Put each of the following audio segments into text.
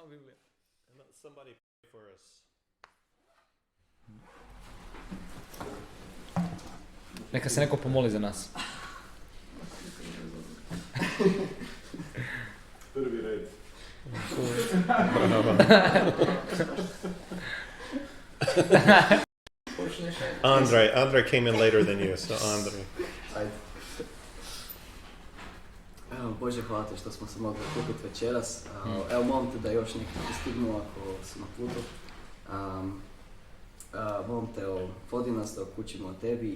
Samo Biblija. And let somebody pray for us. Neka se neko pomoli za nas. Prvi red. Andre came in later than you, so Andre. Ajde. Evo, Bože, hvala ti što smo se mogli kupiti večeras. Evo, molim te da još neki stignu ako su na putu. Molim te, vodi nas da okućimo o tebi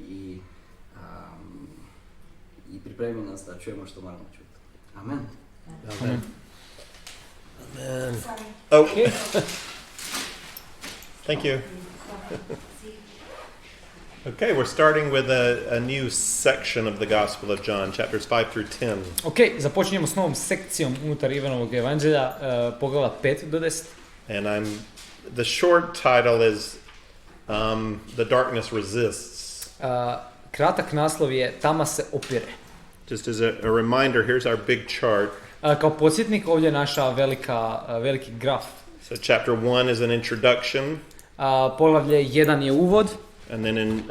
i pripremi nas da čujemo što moramo čuti. Amen. Amen. Amen. Oh. Thank you. Okay, we're starting with a new section of the Gospel of John, chapters 5 through 10. Ok, započinjemo s novom sekcijom unutar Ivanovog evanđelja, poglavlja 5 do 10. And the short title is The Darkness Resists. Kratak naslov je Tama se opire. Just as a reminder, here's our big chart. Kao podsjetnik, ovdje je naša veliki graf. So chapter 1 is an introduction. Poglavlje 1 je uvod. And then in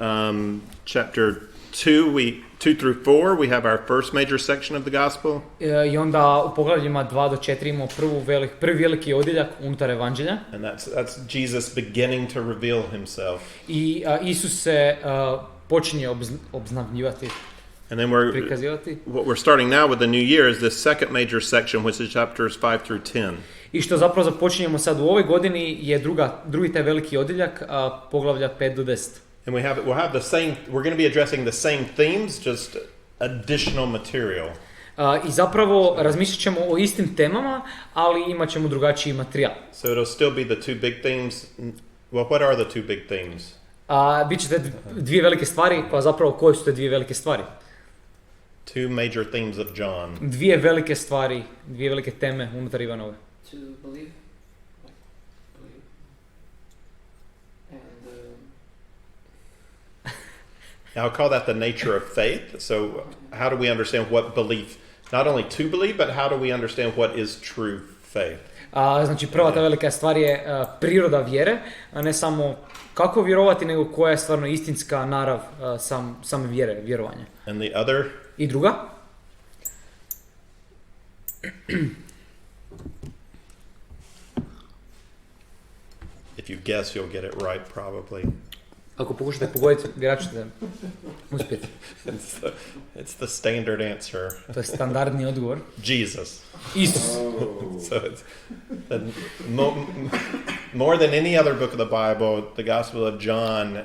chapter 2 through 4, we have our first major section of the gospel. I onda u poglavljima 2 do 4 imamo prvi veliki odjeljak unutar evanđelja. And that's Jesus beginning to reveal himself. I Isus se počinje obznavljivati. And then what we're starting now with the new year is this second major section, which is chapters 5 through 10. I što zapravo započinjemo sad u ovoj godini je drugi taj veliki odjeljak, poglavlja 5 do 10. And we'll have the same, we're going to be addressing the same themes, just additional material. I zapravo razmišljat ćemo o istim temama, ali imat ćemo drugačiji materijal. So it'll still be the two big themes. Well, what are the two big themes? Biće te dvije velike stvari, pa zapravo koje su te dvije velike stvari? Two major themes of John. Dvije velike stvari, dvije velike teme unutar Ivanove. To believe. I'll call that the nature of faith. So how do we understand what belief, not only to believe, but how do we understand what is true faith? Znači prva ta velika stvar je priroda vjere, a ne samo kako vjerovati, nego koja je stvarno istinska narav same vjere, vjerovanja. And the other? I druga? If you guess, you'll get it right, probably. Ako pokušate pogoditi, vjerat ćete uspjeti. It's the standard answer. To je standardni odgovor. Jesus. Isus. So it's more than any other book of the Bible, the Gospel of John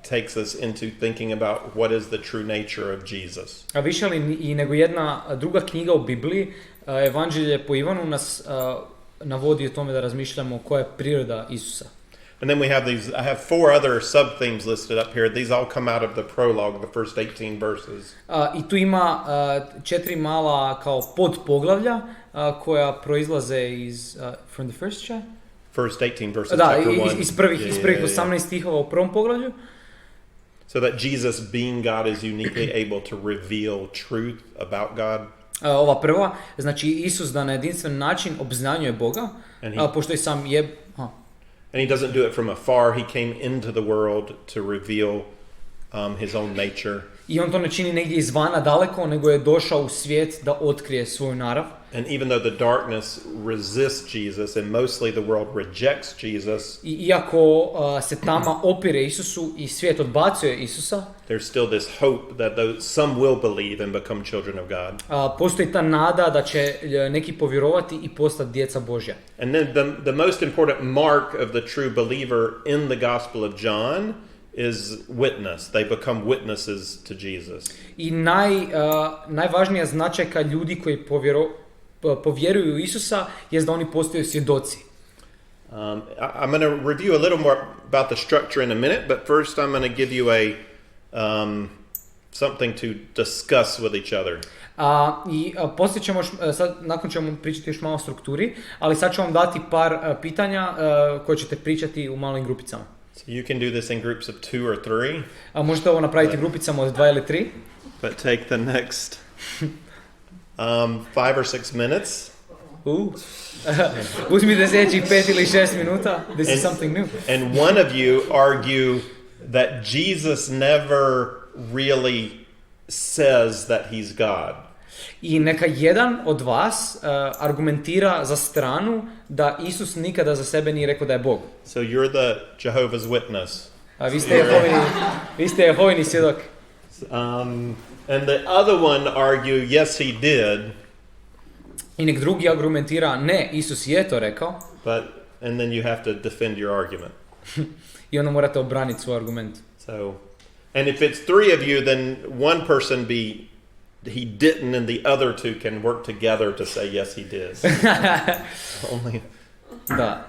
takes us into thinking about what is the true nature of Jesus. A više li i nego jedna druga knjiga u Bibliji, Evanđelje po Ivanu nas navodi o tome da razmišljamo koja je priroda Isusa. And then I have 4 other sub-themes listed up here. These all come out of the prologue, the first 18 verses. I tu ima 4 mala kao podpoglavlja koja proizlaze iz from the first chapter? First 18 verses, da, chapter 1. iz prvih 18 stihova u prvom poglavlju. So that Jesus, being God, is uniquely able to reveal truth about God. Ova prva, znači Isus da na jedinstven način obznanjuje Boga, pošto i sam je... And he doesn't do it from afar. He came into the world to reveal his own nature. I on to ne čini negdje izvana daleko, nego je došao u svijet da otkrije svoju narav. And even though the darkness resists Jesus and mostly the world rejects Jesus, I iako se tama opire Isusu i svijet odbacuje Isusa, there's still this hope that some will believe and become children of God. Postoji ta nada da će neki povjerovati i postati djeca Božja. And then the most important mark of the true believer in the Gospel of John is witness. They become witnesses to Jesus. I najvažnija značajka ljudi koji povjeruju u Isusa je da oni postaju svjedoci. I'm going to review a little more about the structure in a minute, but first I'm going to give you something to discuss with each other. I poslije ćemo, sad, nakon ćemo pričati još malo o strukturi, ali sad ću vam dati par pitanja koje ćete pričati u malim grupicama. So you can do this in groups of 2 or 3. Možete ovo napraviti grupicama od 2 ili 3. But take the next 5 or 6 minutes. Uzmite sljedećih 5 ili 6 minuta. This is something new. And one of you argue that Jesus never really says that he's God. I neka jedan od vas argumentira za stranu da Isus nikada za sebe nije rekao da je Bog. So you're the Jehovah's Witness. A vi ste Jehovini svjedok. And the other one argue, yes, he did. I nek drugi argumentira, ne, Isus je to rekao. And then you have to defend your argument. I onda morate obraniti svoj argument. So, and if it's three of you, then one person he didn't, and the other two can work together to say yes, he did. Only. Da.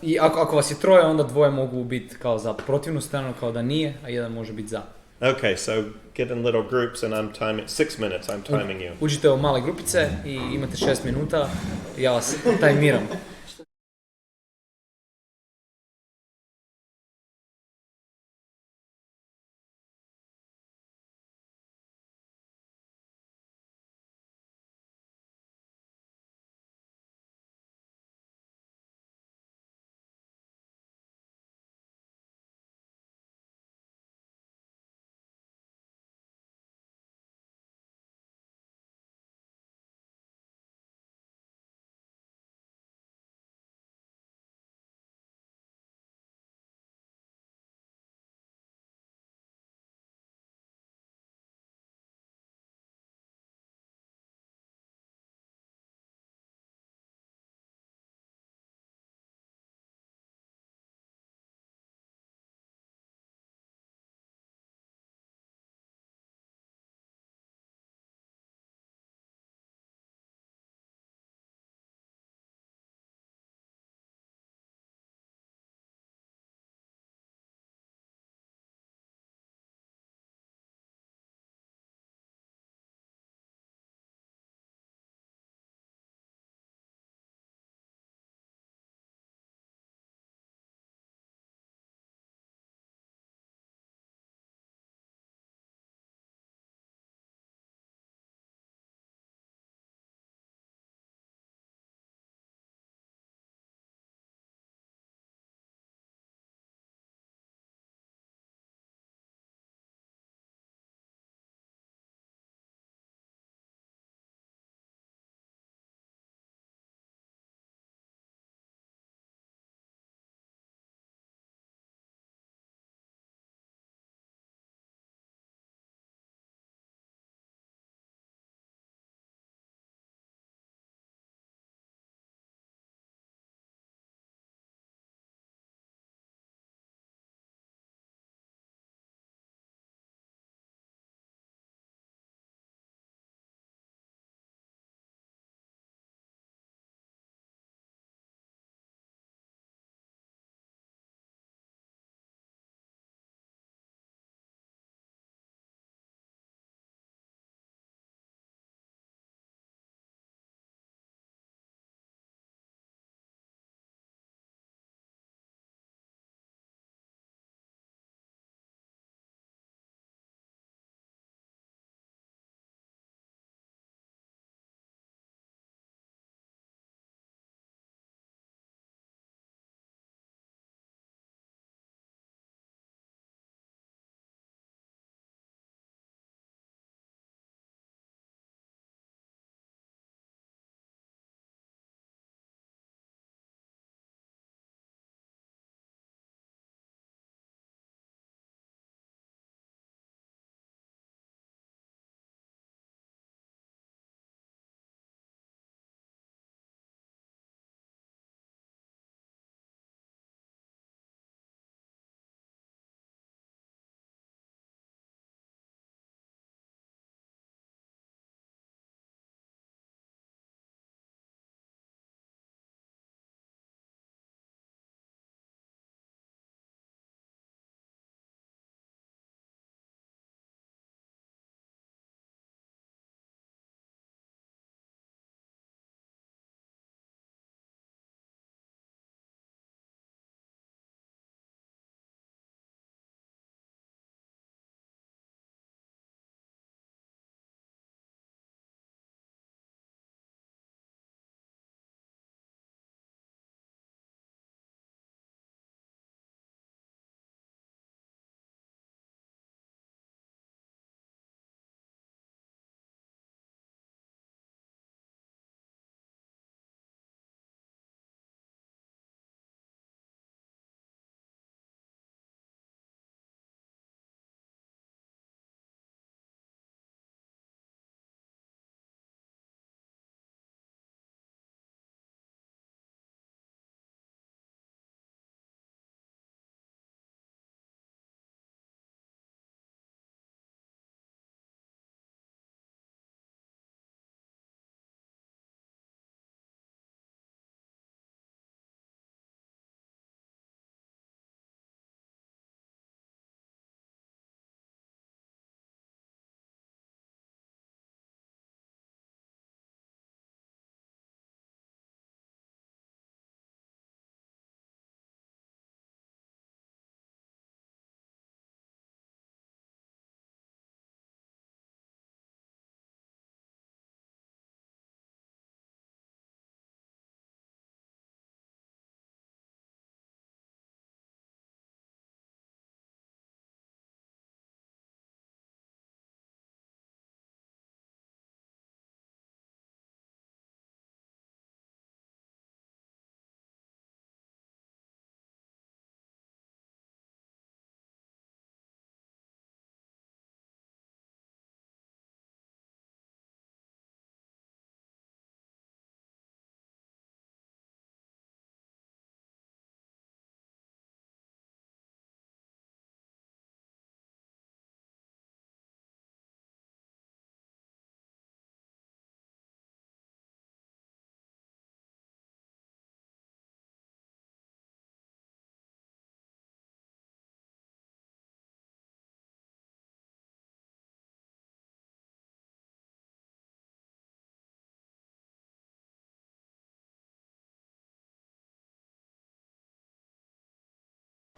I ako vas je troje, onda dvoje mogu biti kao za protivnu stranu, kao da nije, a jedan može biti za. Okay, so get in little groups, and I'm timing 6 minutes. I'm timing you. Uđite u male grupice i imate 6 minuta. Ja vas tajmiram.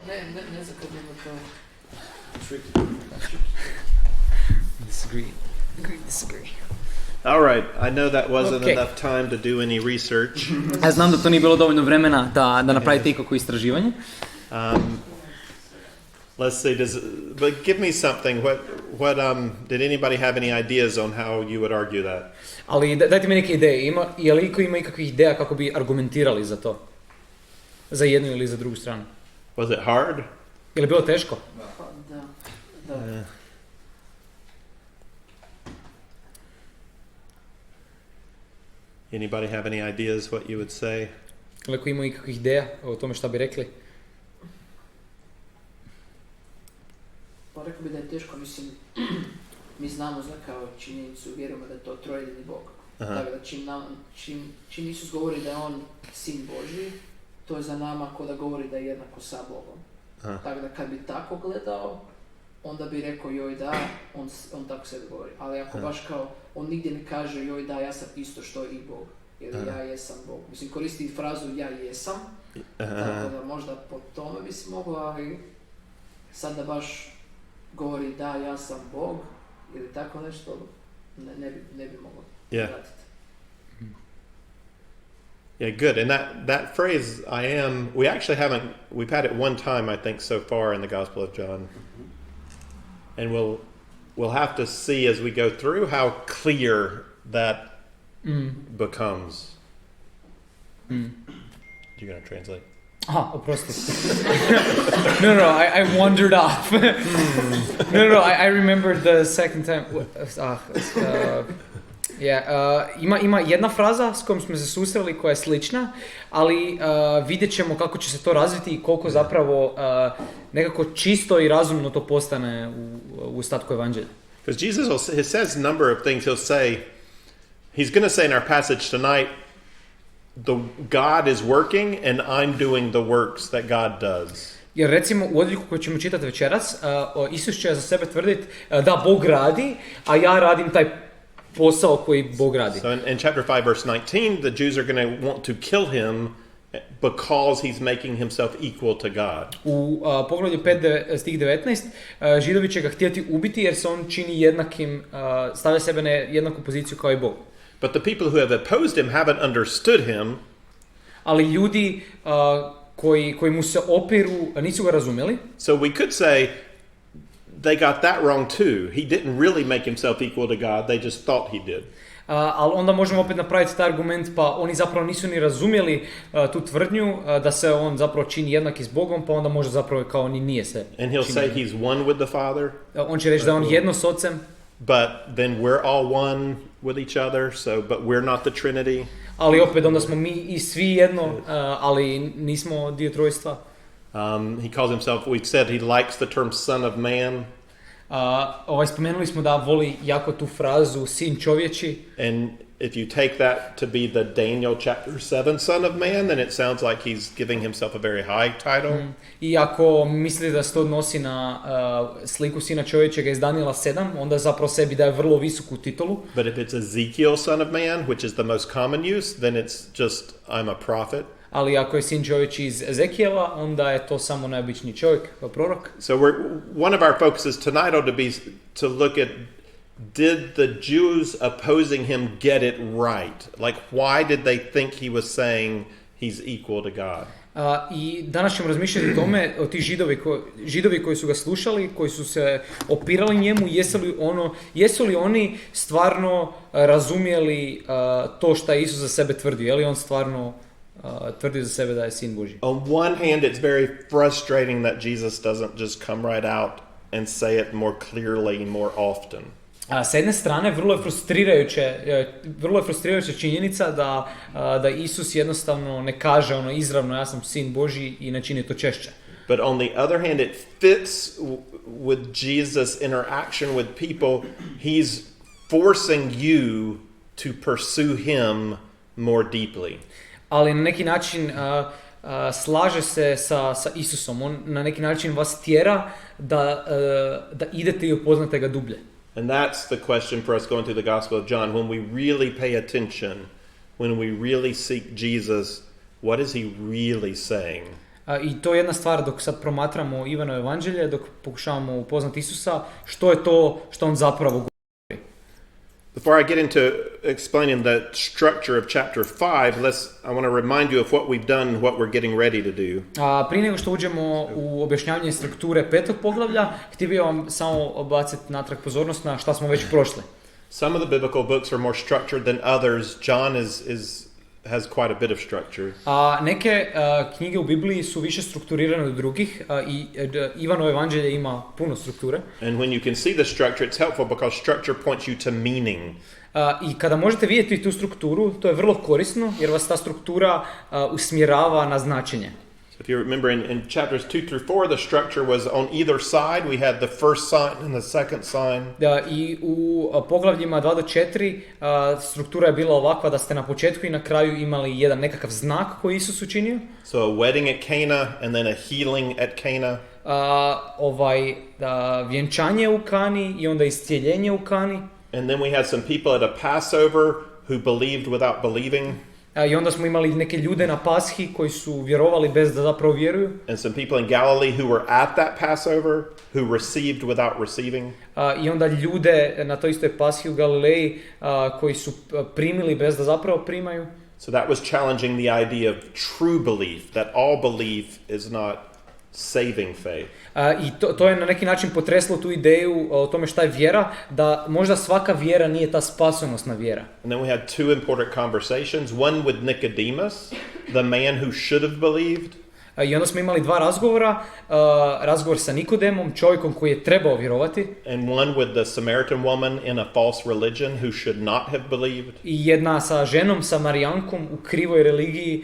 Ne znam kad ima to. Disagree. All right. I know that wasn't Okay. enough time to do any research. Ja znam da to nije bilo dovoljno vremena da napravite ikakvo istraživanje. Let's see. But give me something. What did anybody have any ideas on how you would argue that? Ali dajte mi neke ideje. Je li iko ima ikakvih ideja kako bi argumentirali za to? Za jednu ili za drugu stranu? Was it hard? Je li bilo teško? Pa da. Anybody have any ideas what you would say? Je li iko ima ikakvih ideja o tome šta bi rekli? Pa rekao bi da je teško, mislim, mi znamo za kao činjenicu, vjerujemo da je to trojedini Bog. Aha. Tako da čim Isus govori da je on sin Božji, to je za nama ko da govori da je jednako sa Bogom. Aha. Tako da kad bi tako gledao, onda bi rekao joj da, on tako se govori. Ali ako baš kao, on nigdje ne kaže joj da, ja sam isto što i Bog. Jer ja jesam Bog. Mislim, koristi frazu ja jesam, tako da možda po tome bi se moglo, ali sad da baš govori da, ja sam Bog, ili tako nešto, ne bi moglo pratiti. Yeah, good. And that phrase, I am, we've had it one time, I think, so far in the Gospel of John. And we'll have to see as we go through how clear that becomes. You're going to translate? Aha, oprosti. No, I wandered off. No, I remembered the second time. Ima jedna fraza s kojom smo se susreli koja je slična, ali vidjet ćemo kako će se to razviti i koliko zapravo nekako čisto i razumno to postane u ostatku evanđelja. Because Jesus he says a number of things. He's going to say in our passage tonight, God is working and I'm doing the works that God does. Jer recimo u odjeljku koju ćemo čitati večeras, Isus će za sebe tvrditi da Bog radi, a ja radim taj posao koji Bog radi. So in chapter 5 verse 19, the Jews are going to want to kill him because he's making himself equal to God. U poglavlju 5 stih 19, Židovi će ga htjeti ubiti jer se on čini jednakim, stavlja sebe na jednaku poziciju kao i Bog. But the people who have opposed him haven't understood him. Ali ljudi koji mu se opiru nisu ga razumjeli. So we could say they got that wrong too. He didn't really make himself equal to God. They just thought he did. Ali onda možemo opet napraviti taj argument, pa oni zapravo nisu ni razumjeli tu tvrdnju da se on zapravo čini jednaki s Bogom, pa onda može zapravo kao ni nije se. And he'll say he's one with the Father. On će reći da on jedno s Ocem. But then we're all one with each other, but we're not the Trinity. Ali opet onda smo mi i svi jedno, ali nismo dio trojstva. He calls himself, we said he likes the term son of man. Spomenuli smo da voli jako tu frazu sin čovječi. And if you take that to be the Daniel chapter 7 son of man, then it sounds like he's giving himself a very high title. I ako mislite da se to odnosi na sliku sina čovječega iz Daniela 7, onda zapravo sebi daje vrlo visoku titulu. But if it's Ezekiel son of man, which is the most common use, then it's just I'm a prophet. Ali ako je sin čovječi iz Ezekijela, onda je to samo najobičniji čovjek, prorok. So one of our focuses tonight ought to be to look at, did the Jews opposing him get it right? Like, why did they think he was saying he's equal to God? I danas ćemo razmišljati o tome, o ti židovi koji su ga slušali, koji su se opirali njemu, jesu li oni stvarno razumjeli to što je Isus za sebe tvrdio? Je li on stvarno tvrdi za sebe da je sin Božji? On one hand, it's very frustrating that Jesus doesn't just come right out and say it more clearly and more often. S jedne strane, vrlo je frustrirajuća činjenica da Isus jednostavno ne kaže izravno ja sam sin Božji i ne čini to češće. But on the other hand, it fits with Jesus' interaction with people. He's forcing you to pursue him more deeply. Ali na neki način slaže se sa Isusom. On na neki način vas tjera da idete i upoznate ga dublje. And that's the question for us going through the Gospel of John. When we really pay attention, when we really seek Jesus, what is he really saying? I to je jedna stvar dok sad promatramo Ivano evanđelje, dok pokušavamo upoznati Isusa, što je to što on zapravo govori. Before I get into explaining the structure of chapter 5, I want to remind you of what we've done and what we're getting ready to do. Prije nego što uđemo u objašnjavanje strukture 5. poglavlja, htio bih vam samo baciti natrag pozornost na šta smo već prošli. Some of the biblical books are more structured than others. John has quite a bit of structure. Neke knjige u Bibliji su više strukturirane od drugih i Ivanovo evanđelje ima puno strukture. And when you can see the structure, it's helpful because structure points you to meaning. I kada možete vidjeti tu strukturu, to je vrlo korisno jer vas ta struktura usmjerava na značenje. So if you remember in chapters 2 through 4, the structure was on either side. We had the first sign and the second sign. I u poglavljima 2 do 4 struktura je bila ovakva da ste na početku i na kraju imali jedan nekakav znak koji Isus učinio. So a wedding at Cana and then a healing at Cana. Vjenčanje u Kani i onda iscijeljenje u Kani. And then we had some people at a Passover who believed without believing. I onda smo imali neke ljude na Pashi koji su vjerovali bez da zapravo vjeruju. And some people in Galilee who were at that Passover who received without receiving. I onda ljude na toj istoj Pashi u Galileji koji su primili bez da zapravo primaju. So that was challenging the idea of true belief, that all belief is not saving faith. I to je na neki način potreslo tu ideju o tome šta je vjera, da možda svaka vjera nije ta spasonosna vjera. And then we had two important conversations, one with Nicodemus, the man who should have believed. I onda smo imali dva razgovora, razgovor sa Nikodemom, čovjekom koji je trebao vjerovati. And one with the Samaritan woman in a false religion who should not have believed. I jedna sa ženom, Samarijankom u krivoj religiji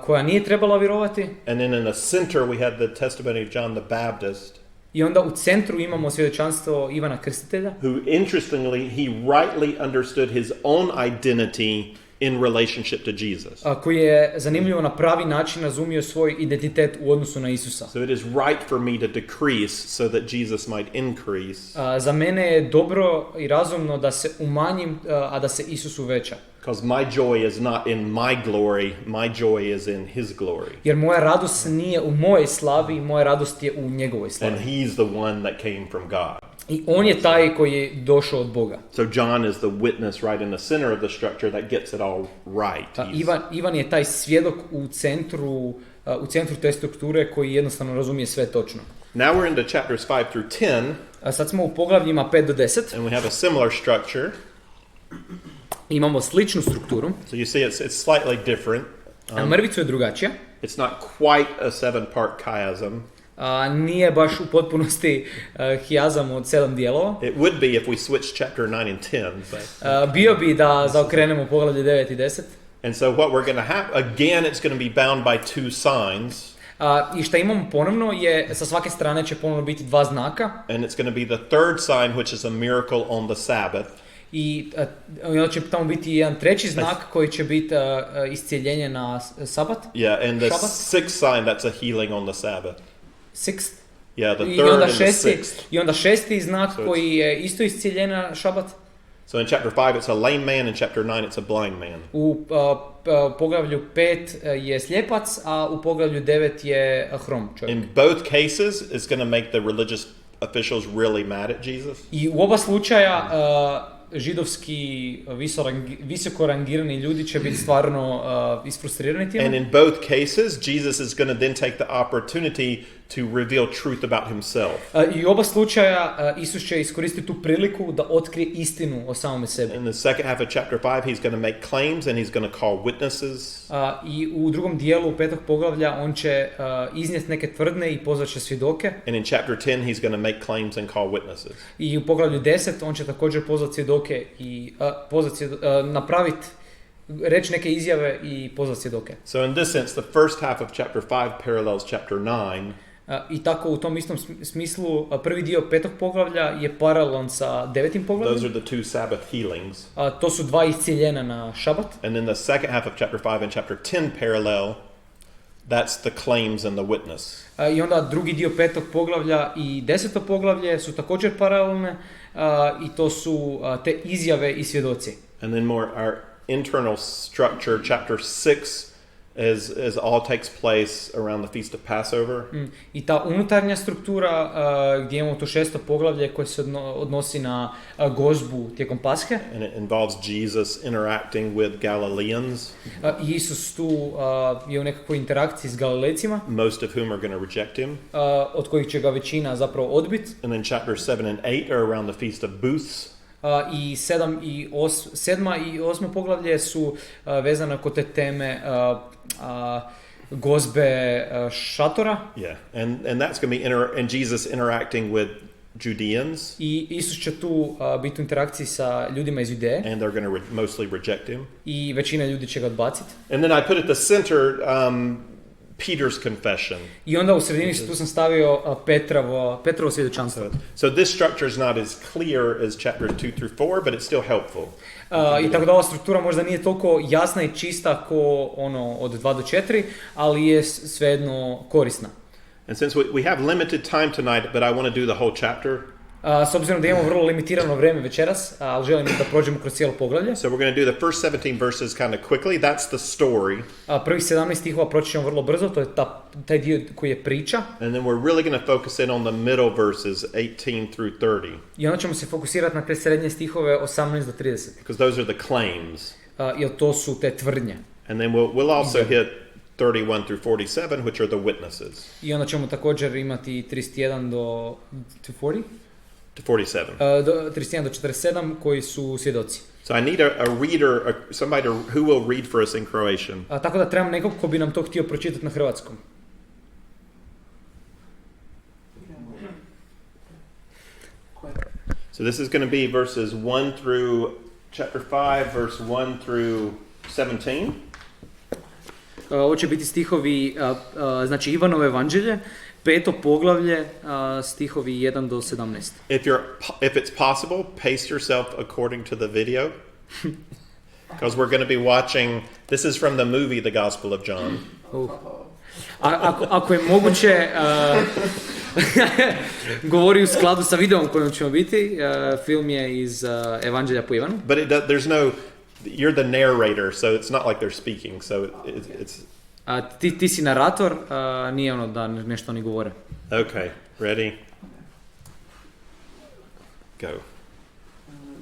koja nije trebala vjerovati. And then in the center we had the testimony of John the Baptist. I onda u centru imamo svjedočanstvo Ivana Krstitelja. Who interestingly, he rightly understood his own identity in relationship to Jesus. Koji je zanimljivo na pravi način razumio svoj identitet u odnosu na Isusa. So it is right for me to decrease so that Jesus might increase. Za mene je dobro i razumno da se umanjim, a da se Isus uveća. Because my joy is not in my glory, my joy is in his glory. Jer moja radost nije u mojoj slavi, moja radost je u njegovoj slavi. And he's the one that came from God. I on je taj koji je došao od Boga. So John is the witness right in the center of the structure that gets it all right. Ivan je taj svjedok u centru te strukture koji jednostavno razumije sve točno. Now we're into chapters 5 through 10. Sad smo u poglavljima 5 do 10. And we have a similar structure. Imamo sličnu strukturu. So you see it's slightly different. Mrvicu je drugačija. It's not quite a 7-part chiasm. Nije baš u potpunosti hijazam od 7 dijelova. It would be if we switched chapter 9 and 10. But bio bi da zaokrenemo poglavlje 9 i 10. And so what we're going to have, again, it's going to be bound by two signs. I što imamo ponovno je, sa svake strane će ponovno biti dva znaka. And it's going to be the third sign, which is a miracle on the Sabbath. I onda će tamo biti jedan treći znak koji će biti iscijeljenje na sabat. Yeah, and the sixth sign, that's a healing on the Sabbath. Sixth? Yeah, the third and the sixth. I onda šesti znak koji je isto iscijeljen na šabat. So in chapter 5 it's a lame man, in chapter 9 it's a blind man. U poglavlju 5 je slijepac, a u poglavlju 9 je hrom čovjek. In both cases it's going to make the religious officials really mad at Jesus. I u oba slučaja židovski visoko rangirani ljudi će biti stvarno isfrustrirani time. And in both cases Jesus is going to then take the opportunity to reveal truth about himself. I oba slučaja Isus će iskoristiti tu priliku da otkrije istinu o samome sebi. In the second half of chapter 5 he's going to make claims and he's going to call witnesses. I u drugom dijelu 5. poglavlja on će iznijeti neke tvrdne i pozvat će svjedoke. And in chapter 10 he's going to make claims and call witnesses. I u poglavlju 10 on će također pozvat svjedoke i napraviti reći neke izjave i pozvat svjedoke. So in this sense the first half of chapter 5 parallels chapter 9. I tako u tom istom smislu prvi dio 5. poglavlja je paralelan sa 9. poglavljem. Those are the two Sabbath healings. To su dva iscijeljena na šabat. And then the second half of chapter 5 and chapter 10 parallel, that's the claims and the witness. I onda drugi dio 5. poglavlja i 10. poglavlje su također paralelne i to su te izjave i svjedoci. And then more our internal structure, chapter 6 as all takes place around the Feast of Passover. I ta unutarnja struktura gdje imamo to 6. poglavlje koje se odnosi na gozbu tijekom Paske. And it involves Jesus interacting with Galileans, Isus tu je u nekakvoj interakciji s Galilejcima, most of whom are going to reject him. od kojih će ga većina zapravo odbiti. And then chapters 7 and 8 are around the Feast of Booths. I 7. i 8. poglavlje su vezane kod te teme gozbe šatora. Yeah, and that's going to be and Jesus interacting with Judeans. I Isus će tu biti u interakciji sa ljudima iz Judeje. And they're going to mostly reject him. I većina ljudi će ga odbaciti. And then I put at the center Peter's confession. I onda u sredini tu sam stavio Petrovo svjedočanstvo. So this structure is not as clear as chapters 2 through 4, but it's still helpful. I tako da ova struktura možda nije toliko jasna i čista ko ono od 2 do 4, ali je svejedno korisna. And since we have limited time tonight, but I want to do the whole chapter. S obzirom da imamo vrlo limitirano vrijeme večeras, ali želim da prođemo kroz cijelo poglavlje. So we're going to do the first 17 verses kind of quickly. That's the story. Prvih 17 stihova proći ćemo vrlo brzo, to je taj dio koji je priča. And then we're really going to focus in on the middle verses, 18 through 30. I onda ćemo se fokusirati na te srednje stihove 18 do 30. Because those are the claims. Jer to su te tvrdnje. And then we'll also hit 31 through 47, which are the witnesses. I onda ćemo također imati 31 do 40? To 47. 31 do 47 koji su svjedoci. So I need a reader, somebody who will read for us in Croatian. Tako da trebam nekog ko bi nam to htio pročitati na hrvatskom. So this is going to be verses 1 through chapter 5, verse 1 through 17. Ovo će biti stihovi, znači Ivanovo evanđelje, 5. poglavlje, stihovi 1 do 17. If it's possible, pace yourself according to the video. Because we're going to be watching, this is from the movie The Gospel of John. Ako je moguće, govori u skladu sa videom kojom ćemo biti, film je iz Evanđelja po Ivanu. But there's no, you're the narrator, so it's not like they're speaking, so it's... Ti si narator, nije ono da nešto oni govore. Okay, ready? Go.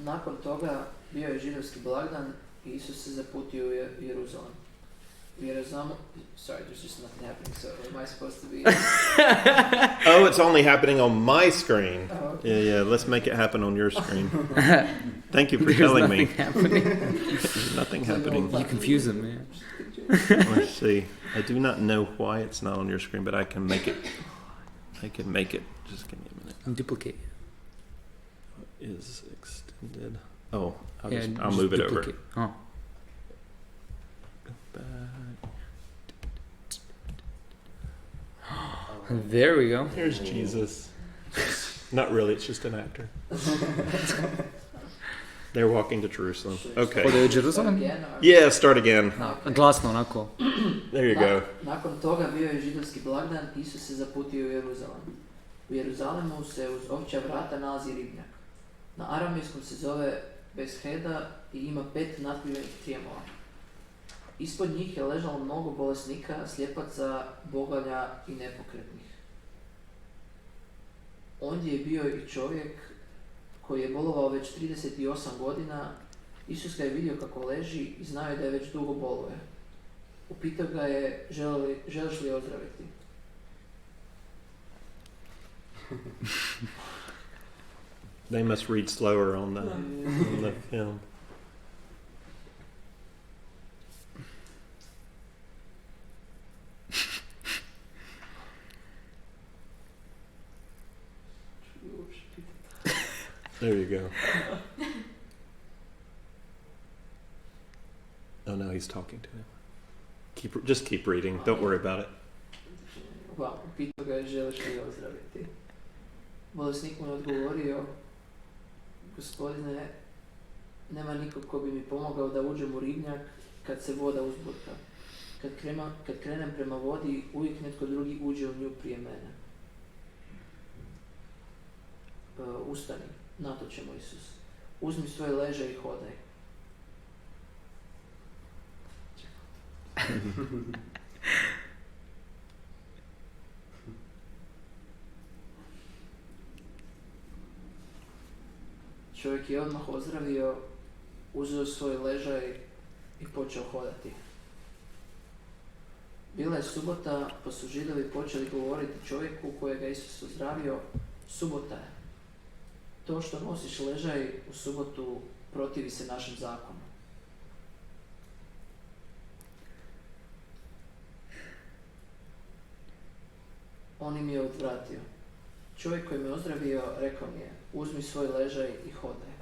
Nakon toga bio je židovski blagdan i Isus se zaputio u Jeruzalem. Sorry, there's just nothing happening, so am I supposed to be... Oh, it's only happening on my screen. Oh, okay. Yeah, let's make it happen on your screen. Thank you for telling me. There's nothing happening. You confuse them, man. Let's see. I do not know why it's not on your screen, but I can make it. Just give me a minute. Duplicate. Is extended. Oh, I'll Yeah, I'll move it over. Oh. Go back. There we go. There's Jesus. Not really, it's just an actor. They're walking to Jerusalem. Okay. Ode u Jerusalem? Yeah, start again. Glasno, onako. There you go. Nakon toga bio je židovski blagdan, Isus se zaputio u Jeruzalem. U Jeruzalemu se uz ovčja vrata nalazi ribnjak. Na aramejskom se zove Besheda i ima 5 natkrivenih trijemova. Ispod njih je ležalo mnogo bolesnika, slijepaca, bogalja i nepokretnih. Ondje je bio i čovjek koji je bolovao već 38 godina. Isus ga je vidio kako leži i znao je da je već dugo boluje. Upitao ga je, želiš li ozdraviti? They must read slower on the film. There you go. Oh no, he's talking to him. Just keep reading. Don't worry about it. Upitao ga je, želiš li ozdraviti? Bolesnik mu je odgovorio, Gospodine, nema nikog ko bi mi pomogao da uđem u ribnjak kad se voda uzburka. Kad krenem prema vodi, uvijek netko drugi uđe u nju prije mene. Ustani, na to ćemo, Isus. Uzmi svoje leže i hodaj. Čovjek je odmah ozdravio, uzeo svoj ležaj i počeo hodati. Bila je subota, pa su Židovi počeli govoriti čovjeku kojega Isus ozdravio, subota je. To što nosiš ležaj u subotu protivi se našem zakonu. On im je odvratio. Čovjek koji me ozdravio rekao mi je, uzmi svoj ležaj i hodaj.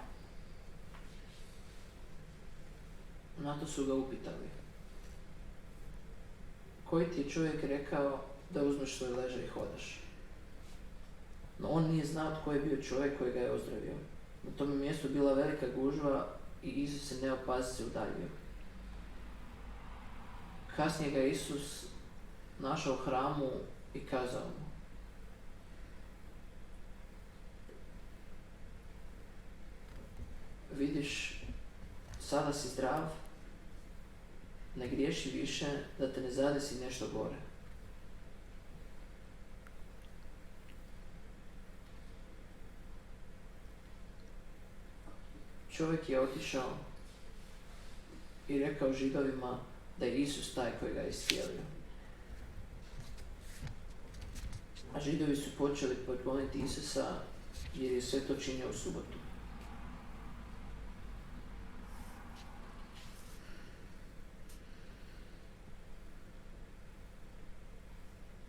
Na to su ga upitali. Koji ti je čovjek rekao da uzmeš svoj ležaj i hodaš? No on nije znao tko je bio čovjek koji ga je ozdravio. Na tom mjestu bila velika gužva i Isus se neopazice udaljio. Kasnije ga Isus našao u hramu i kazao mu: vidiš, sada si zdrav, ne griješi više da te ne zadesi nešto gore. Čovjek je otišao i rekao Židovima da je Isus taj koji ga je iscijelio. A Židovi su počeli progoniti Isusa jer je sve to činio u subotu.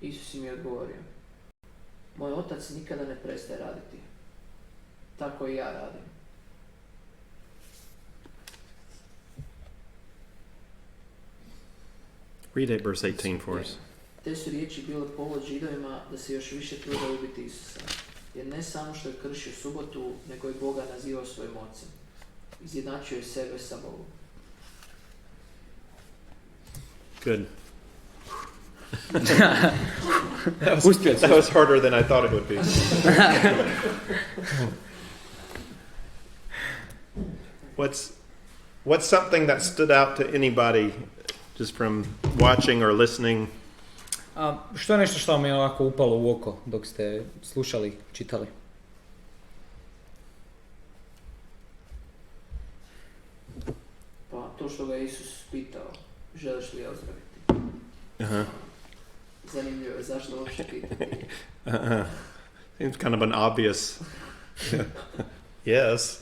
Isus im je odgovorio: moj otac nikada ne prestaje raditi. Tako i ja radim. Read it, verse 18 for us. Te su riječi bile povod Židovima da se još više trude ubiti Isusa. Jer ne samo što je kršio subotu, nego je Boga nazivao svojim ocem. Izjednačio je sebe sa Bogom. Good. Uspio That was harder than I thought it would be. What's something that stood out to anybody just from watching or listening? Što je nešto što vam je ovako upalo u oko dok ste slušali, čitali? Pa to što ga je Isus pitao, želiš li je ozdraviti? Uh-huh. Zanimljivo je, zašto uopće pitati? Seems kind of an obvious. Yes.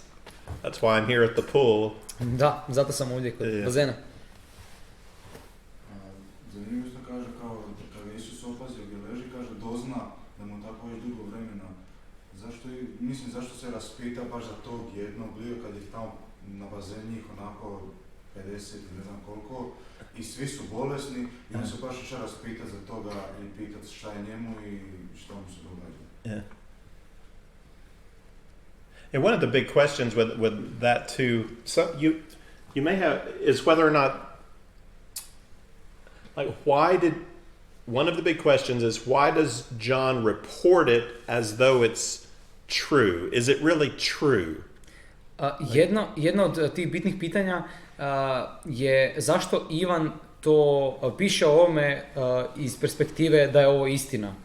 That's why I'm here at the pool. Da, zato sam ovdje kod bazena. Zanimljivo što kaže kao kada Isus opazio gdje leži, kaže dozna da mu tako već dugo vremena. Zašto se raspita baš za tog jednog lika kad je tamo na bazenu njih onako 50 ili ne znam koliko i svi su bolesni i on se baš išao raspita za toga i pitati šta je njemu i šta mu se događa. Yeah. And one of the big questions with that too, so you may have, is whether or not, like, one of the big questions is why does John report it as though it's true? Is it really true? Jedno od tih bitnih pitanja je zašto Ivan to piše o ovome iz perspektive da je ovo istina.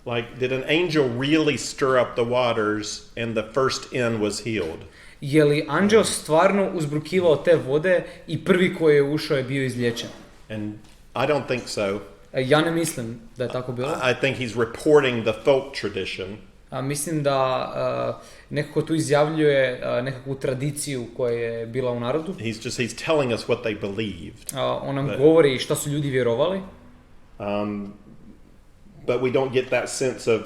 Like, did an angel really stir up the waters and the first in was healed? Je li anđeo stvarno uzbrukivao te vode i prvi koji je ušao je bio izliječen? And I don't think so. Ja ne mislim da je tako bilo. I think he's reporting the folk tradition. Mislim da nekako tu izjavljuje nekakvu tradiciju koja je bila u narodu. He's telling us what they believed. On nam govori šta su ljudi vjerovali. But we don't get that sense of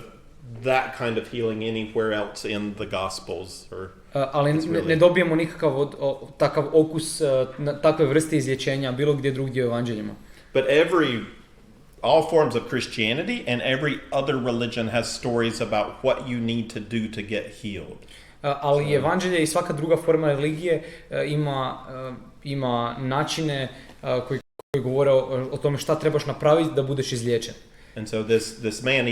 that kind of healing anywhere else in the Gospels. Ali ne dobijemo nikakav takav okus takve vrste izlječenja bilo gdje drugdje u evanđeljima. But all forms of Christianity and every other religion has stories about what you need to do to get healed. Ali evanđelje i svaka druga forma religije ima načine koji govore o tome šta trebaš napraviti da budeš izliječen. And so this man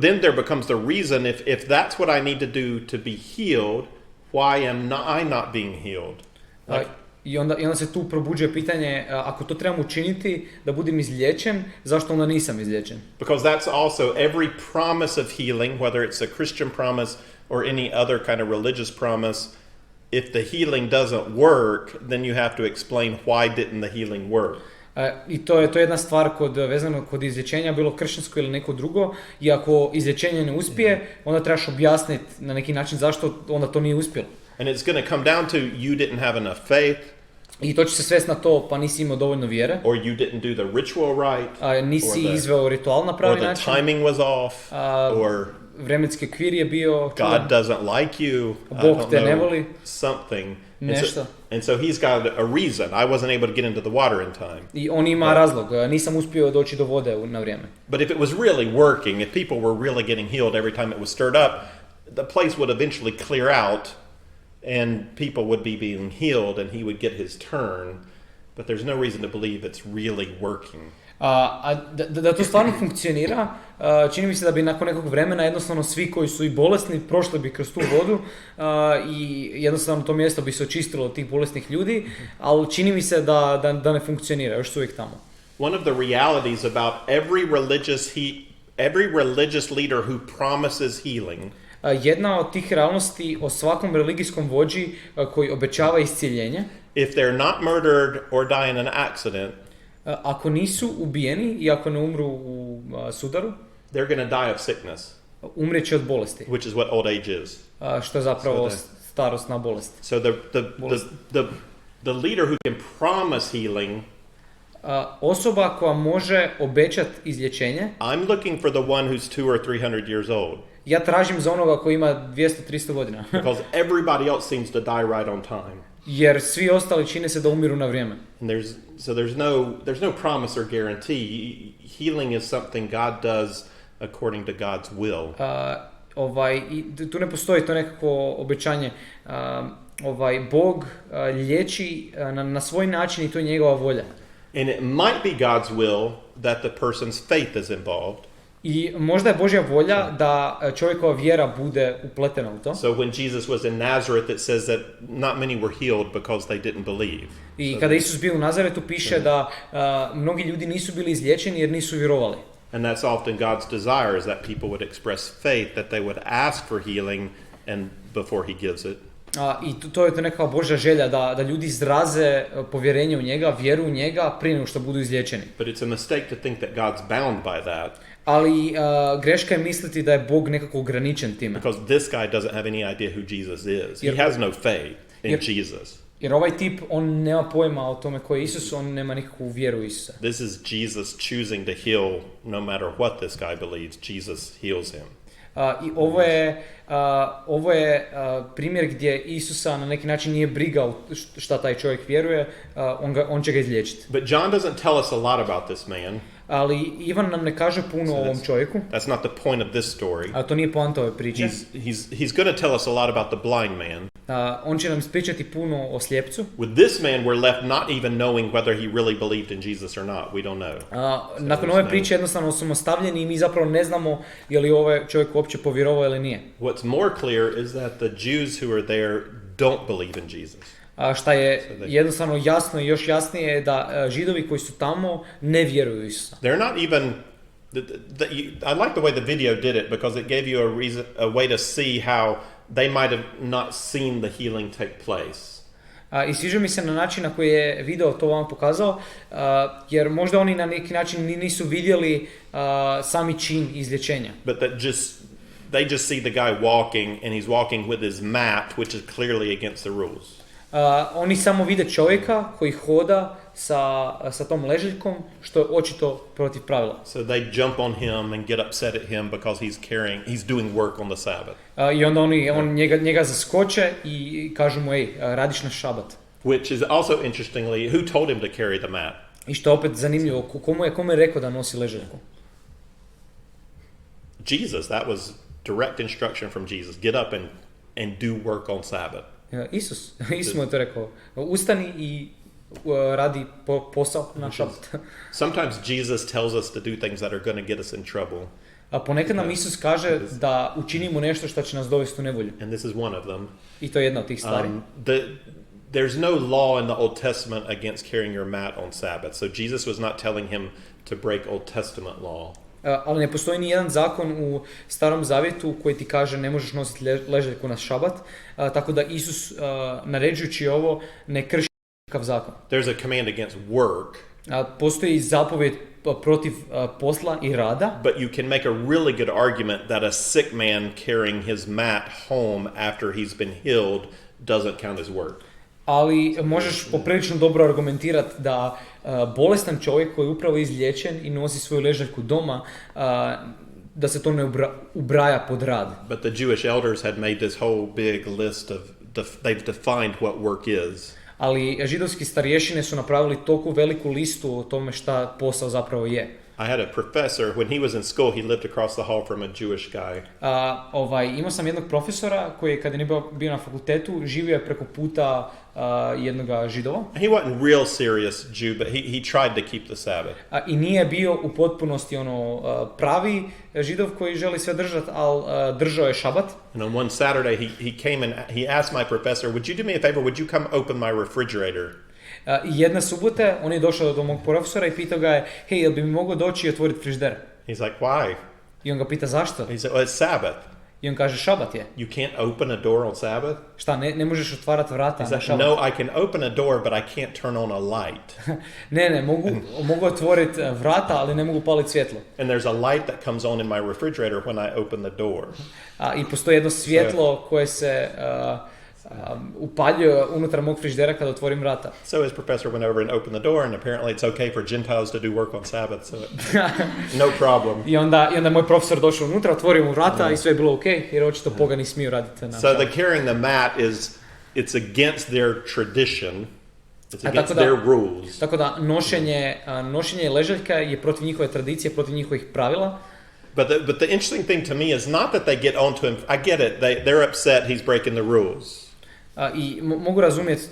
then there becomes the reason if that's what I need to do to be healed, why am I not being healed? I onda se tu probuđuje pitanje, ako to trebam učiniti da budem izliječen, zašto onda nisam izliječen? Because that's also every promise of healing, whether it's a Christian promise or any other kind of religious promise, if the healing doesn't work, then you have to explain why didn't the healing work. I to je jedna stvar vezano kod izlječenja, bilo kršćansko ili neko drugo, i ako izlječenje ne uspije, onda trebaš objasniti na neki način zašto onda to nije uspjelo. And it's going to come down to you didn't have enough faith. I to će se svesti na to, pa nisi imao dovoljno vjere. Or you didn't do the ritual right. Nisi izveo ritual na pravi način. Or the timing was off. Or vremenski okvir je bio. God doesn't like you. Bog te ne voli. Something. Nešto. And so he's got a reason. I wasn't able to get into the water in time. I on ima razlog. Nisam uspio doći do vode na vrijeme. But if it was really working, if people were really getting healed every time it was stirred up, the place would eventually clear out. And people would be being healed and he would get his turn, but there's no reason to believe it's really working. Da to stvarno funkcionira, čini mi se da bi nakon nekog vremena jednostavno svi koji su i bolesni prošli bi kroz tu vodu i jednostavno to mjesto bi se očistilo od tih bolesnih ljudi, ali čini mi se da ne funkcionira, još su uvijek tamo. One of the realities about every religious leader who promises healing, jedna od tih realnosti o svakom religijskom vođi koji obećava iscijeljenje, if they're not murdered or die in an accident, ako nisu ubijeni i ako ne umru u sudaru, they're going to die of sickness. Umrijeće od bolesti. Which is what old age is. Što je zapravo starosna bolest. So the leader who can promise healing, osoba koja može obećati izlječenje, I'm looking for the one who's 200 or 300 years old. Ja tražim za onoga koji ima 200-300 godina. Because everybody else seems to die right on time. Jer svi ostali čine se da umiru na vrijeme. And there's no promise or guarantee. Healing is something God does according to God's will. Tu ne postoji to nekako obećanje. Bog liječi na svoj način i to je njegova volja. And it might be God's will that the person's faith is involved. I možda je Božja volja da čovjekova vjera bude upletena u to. So when Jesus was in Nazareth, it says that not many were healed because they didn't believe. I kada Isus bio u Nazaretu piše da mnogi ljudi nisu bili izliječeni jer nisu vjerovali. And that's often God's desire, is that people would express faith, that they would ask for healing and before he gives it. I to je to neka Božja želja da ljudi izraze povjerenje u njega, vjeru u njega prije nego što budu izliječeni. But it's a mistake to think that God's bound by that. Ali greška je misliti da je Bog nekako ograničen time. Because this guy doesn't have any idea who Jesus is. He has no faith in Jesus. Jer ovaj tip, on nema pojma o tome ko je Isus, on nema nikakvu vjeru u Isusa. This is Jesus choosing to heal no matter what this guy believes. Jesus heals him. I ovo je primjer gdje Isusa na neki način nije briga šta taj čovjek vjeruje, on će ga izliječiti. But John doesn't tell us a lot about this man. Ali Ivan nam ne kaže puno o ovom čovjeku. That's not the point of this story. A to nije poanta ove priče. He's going to tell us a lot about the blind man. On će nam ispričati puno o slijepcu. With this man we're left not even knowing whether he really believed in Jesus or not. We don't know. Nakon ove priče jednostavno smo ostavljeni i mi zapravo ne znamo je li ovaj čovjek uopće povjerovao ili nije. What's more clear is that the Jews who are there don't believe in Jesus. Šta je jednostavno jasno i još jasnije je da Židovi koji su tamo ne vjeruju u Isusa. They're not even I like the way the video did it because it gave you a way to see how they might have not seen the healing take place. I sviđa mi se na način na koji je video to vam pokazao, jer možda oni na neki način nisu vidjeli sami čin izlječenja. But they just see the guy walking and he's walking with his mat, which is clearly against the rules. Oni samo vide čovjeka koji hoda sa tom ležaljkom, što je očito protiv pravila. So they jump on him and get upset at him because he's doing work on the Sabbath. I onda on njega zaskoče i kažu mu, radiš na šabat. Which is also interestingly, who told him to carry the mat? I što je opet zanimljivo, komu je rekao da nosi ležaljku? Jesus, that was direct instruction from Jesus. Get up and do work on Sabbath. Isus mu je to rekao. Ustani i radi posao na šabat. Sometimes Jesus tells us to do things that are going to get us in trouble. A ponekad nam Isus kaže da učinimo nešto što će nas dovesti u nevolju. And this is one of them. I to je jedna od tih stvari. there's no law in the Old Testament against carrying your mat on Sabbath. So Jesus was not telling him to break Old Testament law. Ali ne postoji ni jedan zakon u Starom Zavjetu koji ti kaže ne možeš nositi ležaljku na šabat, tako da Isus naređujući ovo ne krši nikakav zakon. There's a command against work. Postoji zapovjed protiv posla i rada. But you can make a really good argument that a sick man carrying his mat home after he's been healed doesn't count as work. Ali možeš poprilično dobro argumentirati da bolestan čovjek koji je upravo izliječen i nosi svoju ležaljku doma, da se to ne ubraja pod rad. But the Jewish elders had made this whole big list of, they've defined what work is. Ali židovski starješine su napravili toliko veliku listu o tome šta posao zapravo je. I had a professor, when he was in school, he lived across the hall from a Jewish guy. Imao sam jednog profesora koji kad je bio na fakultetu živio je preko puta jednoga Židova. He wasn't real serious Jew, but he tried to keep the Sabbath. I nije bio u potpunosti pravi Židov koji želi sve držati, ali držao je šabat. And on one Saturday he came and he asked my professor, "Would you do me a favor? Would you come open my refrigerator?" Jedna subota on je došao do mog profesora i pitao ga je, hej, jel bi mi mogao doći i otvoriti frižider? He's like, "Why?" I on ga pita zašto? He said, "Well, it's Sabbath. I on kaže šabat je. You can't open a door on Sabbath?" Šta, ne možeš otvarati vrata He's na like, šabat? "No, I can open a door, but I can't turn on a light." ne, mogu otvoriti vrata, ali ne mogu paliti svjetlo. And there's a light that comes on in my refrigerator when I open the door. I postoji jedno svjetlo koje se upaljuje unutar mog frižidera kada otvorim vrata. So his professor went over and opened the door, and apparently it's okay for Gentiles to do work on Sabbath, so no problem. I onda moj profesor došao unutra, otvorio mu vrata i sve je bilo okej, jer očito pogani smiju raditi na So šabatu. the carrying the mat it's against their tradition. It's against their rules. Tako da nošenje ležaljka je protiv njihove tradicije, protiv njihovih pravila. But the interesting thing to me is not that they get onto him. I get it. They're upset he's breaking the rules. I mogu razumjeti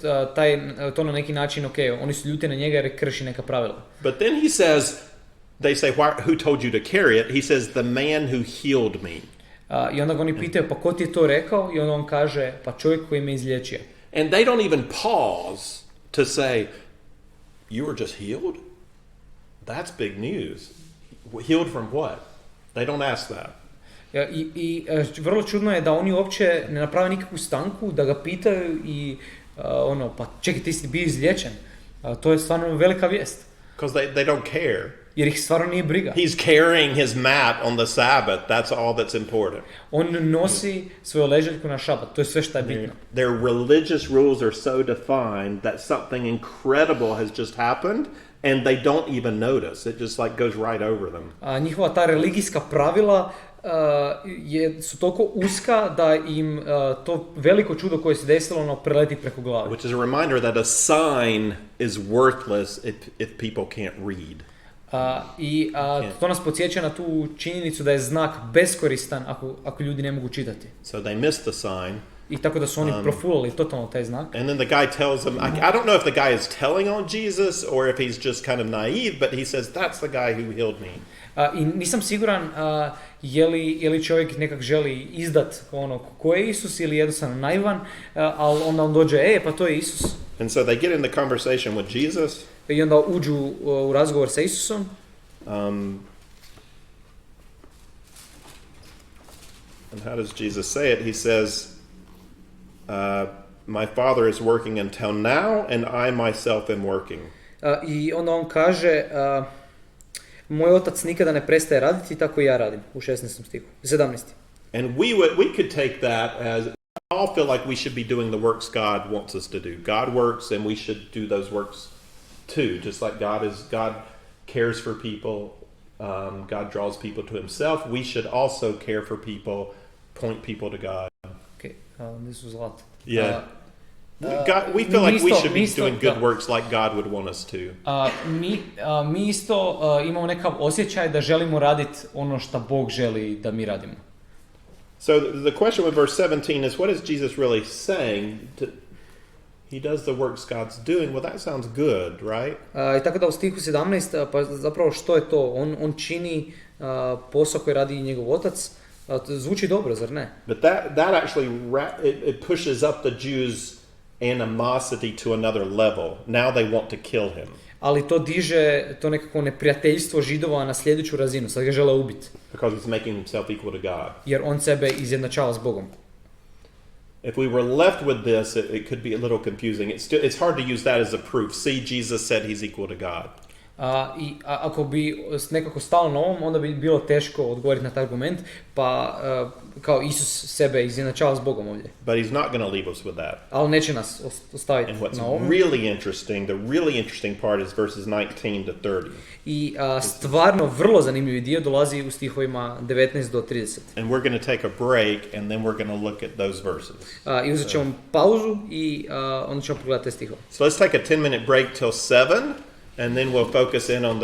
to na neki način, oni su ljuti na njega jer krši neka pravila. But then he says, they say, who told you to carry it? He says, the man who healed me. I onda ga oni pitaju, pa ko ti je to rekao? I onda on kaže, pa čovjek koji me izliječio. And they don't even pause to say, you were just healed? That's big news. Healed from what? They don't ask that. I vrlo čudno je da oni uopće ne naprave nikakvu stanku, da ga pitaju i pa čekaj, ti si bio izliječen. To je stvarno velika vijest. Because they don't care. Jer ih stvarno nije briga. He's carrying his mat on the Sabbath. That's all that's important. On nosi svoju ležaljku na šabat. To je sve što je bitno. Their religious rules are so defined that something incredible has just happened and they don't even notice. It just like goes right over them. Njihova ta religijska pravila su toliko uska da im to veliko čudo koje se desilo preleti preko glave. Which is a reminder that a sign is worthless if people can't read. To nas podsjeća na tu činjenicu da je znak beskoristan ako ljudi ne mogu čitati. So they missed the sign. I tako da su oni profulali totalno taj znak. And then the guy tells them, I don't know if the guy is telling on Jesus or if he's just kind of naive, but he says, that's the guy who healed me. I nisam siguran je li čovjek nekak želi izdat ko je Isus ili jednostavno naivan, ali onda on dođe, pa to je Isus. And so they get in the conversation with Jesus. I onda uđu u razgovor sa Isusom. And how does Jesus say it? He says, my Father is working until now, and I myself am working. I onda on kaže, moj otac nikada ne prestaje raditi, tako i ja radim, u 16. stihu, 17. And we could take that as, all feel like we should be doing the works God wants us to do. God works, and we should do those works too. Just like God cares for people, God draws people to himself, we should also care for people, point people to God. Okay, this was a lot. Yeah. We feel like we should be doing good works like God would want us to. Mi isto imamo nekav osjećaj da želimo raditi ono što Bog želi da mi radimo. So the question with verse 17 is, what is Jesus really saying? He does the works God's doing. Well, that sounds good, right? I tako da u stihu 17, pa zapravo što je to? On čini posao koji radi njegov otac. Zvuči dobro, zar ne? But that actually it pushes up the Jews' animosity to another level. Now they want to kill him. Ali to diže to nekako neprijateljstvo Židova na sljedeću razinu, sad ga žele ubiti. Because he's making himself equal to God. Jer on sebe izjednačava s Bogom. If we were left with this, it could be a little confusing. It's hard to use that as a proof. See, Jesus said he's equal to God. Ako bi nekako stalo na ovom, onda bi bilo teško odgovoriti na taj argument, pa kao Isus sebe izjednačava s Bogom ovdje. But he's not going to leave us with that. Ali neće nas ostaviti And what's na ovom. really interesting, the really interesting part is verses 19 to 30. I stvarno vrlo zanimljivi dio dolazi u stihovima 19 do 30. And we're going to take a break and then we're going to look at those verses. I uzet ćemo pauzu i onda ćemo pogledati te stihove. So let's take a 10-minute break till 7. And then we'll focus in on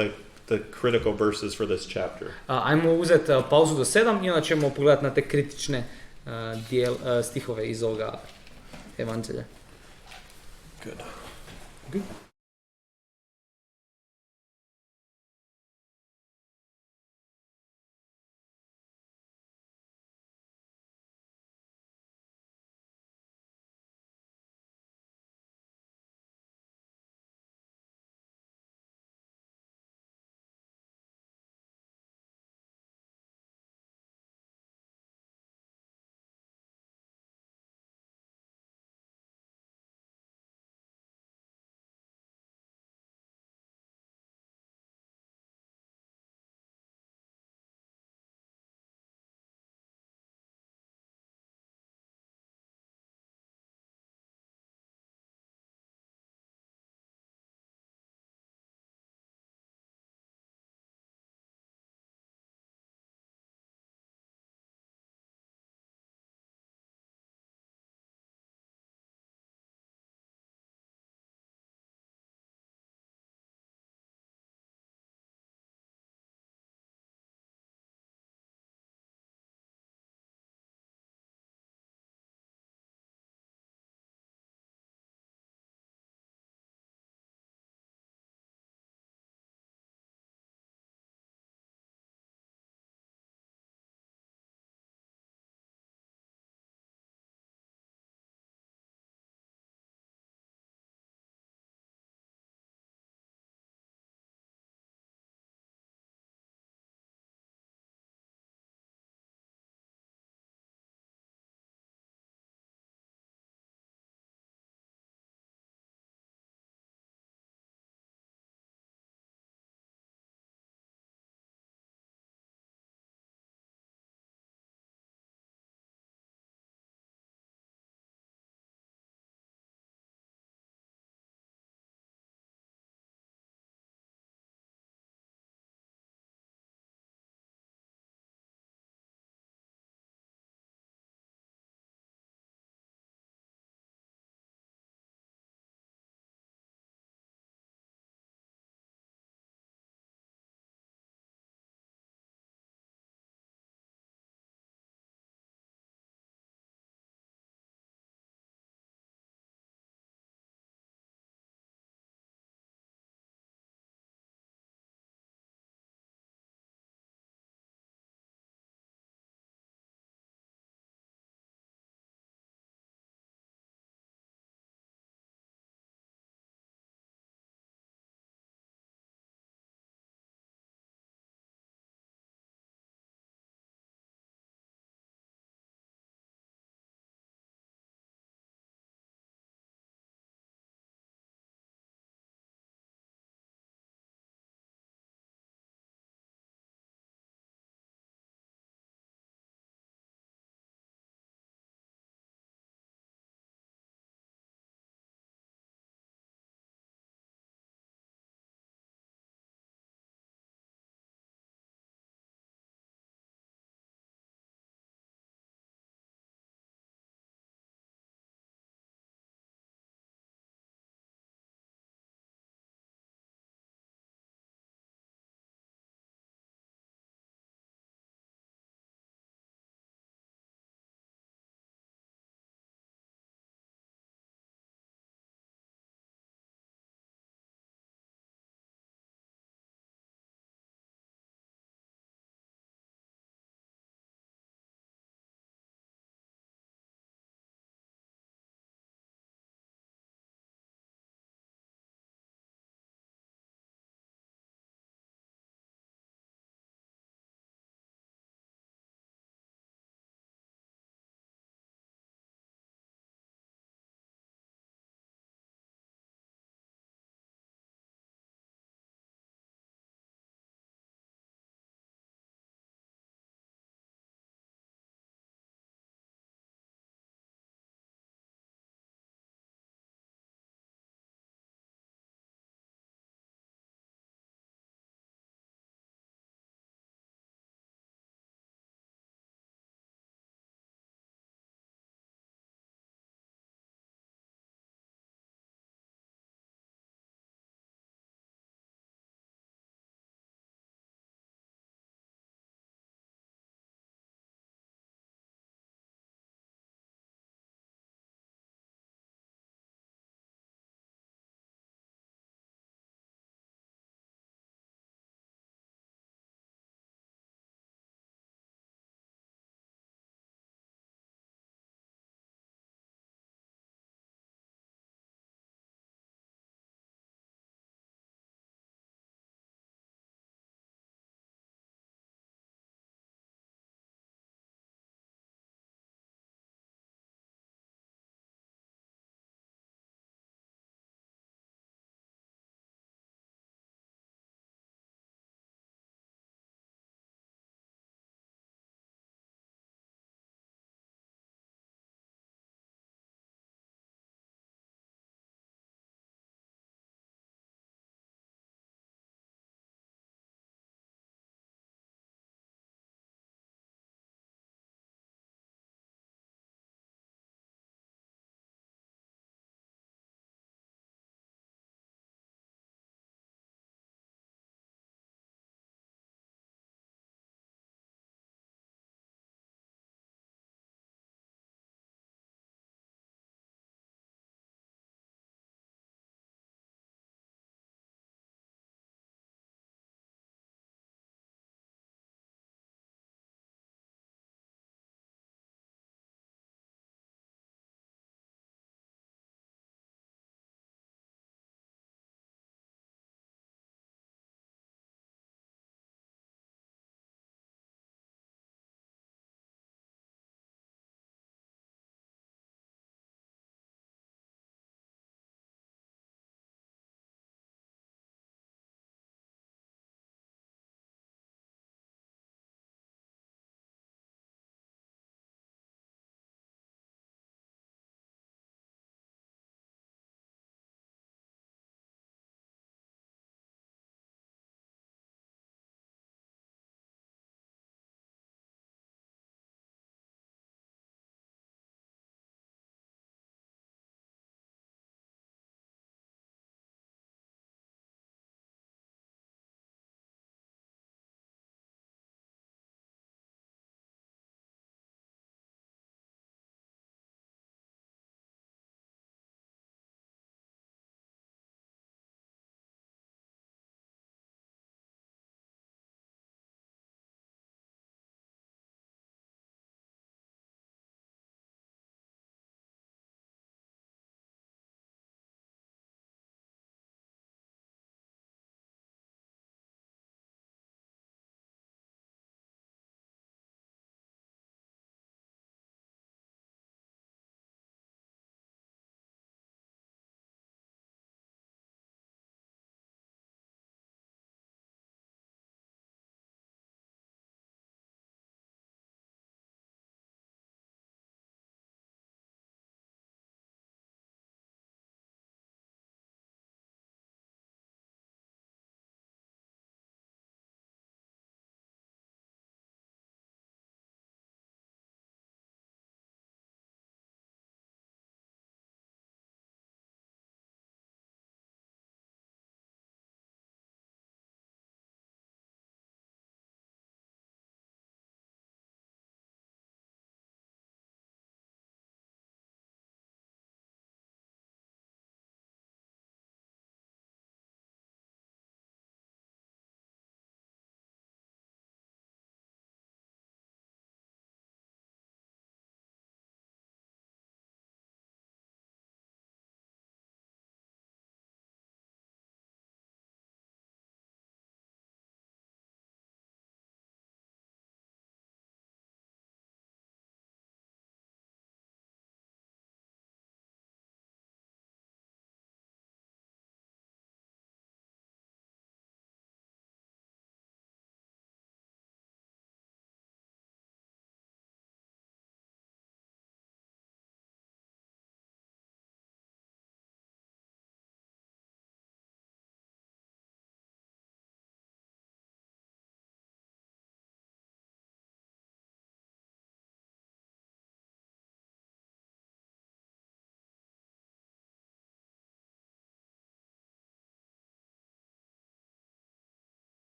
the critical verses for this chapter. Ajmo uzeti pauzu do 7 i onda ćemo pogledati na te kritične stihove iz ovoga evanđelja. Good.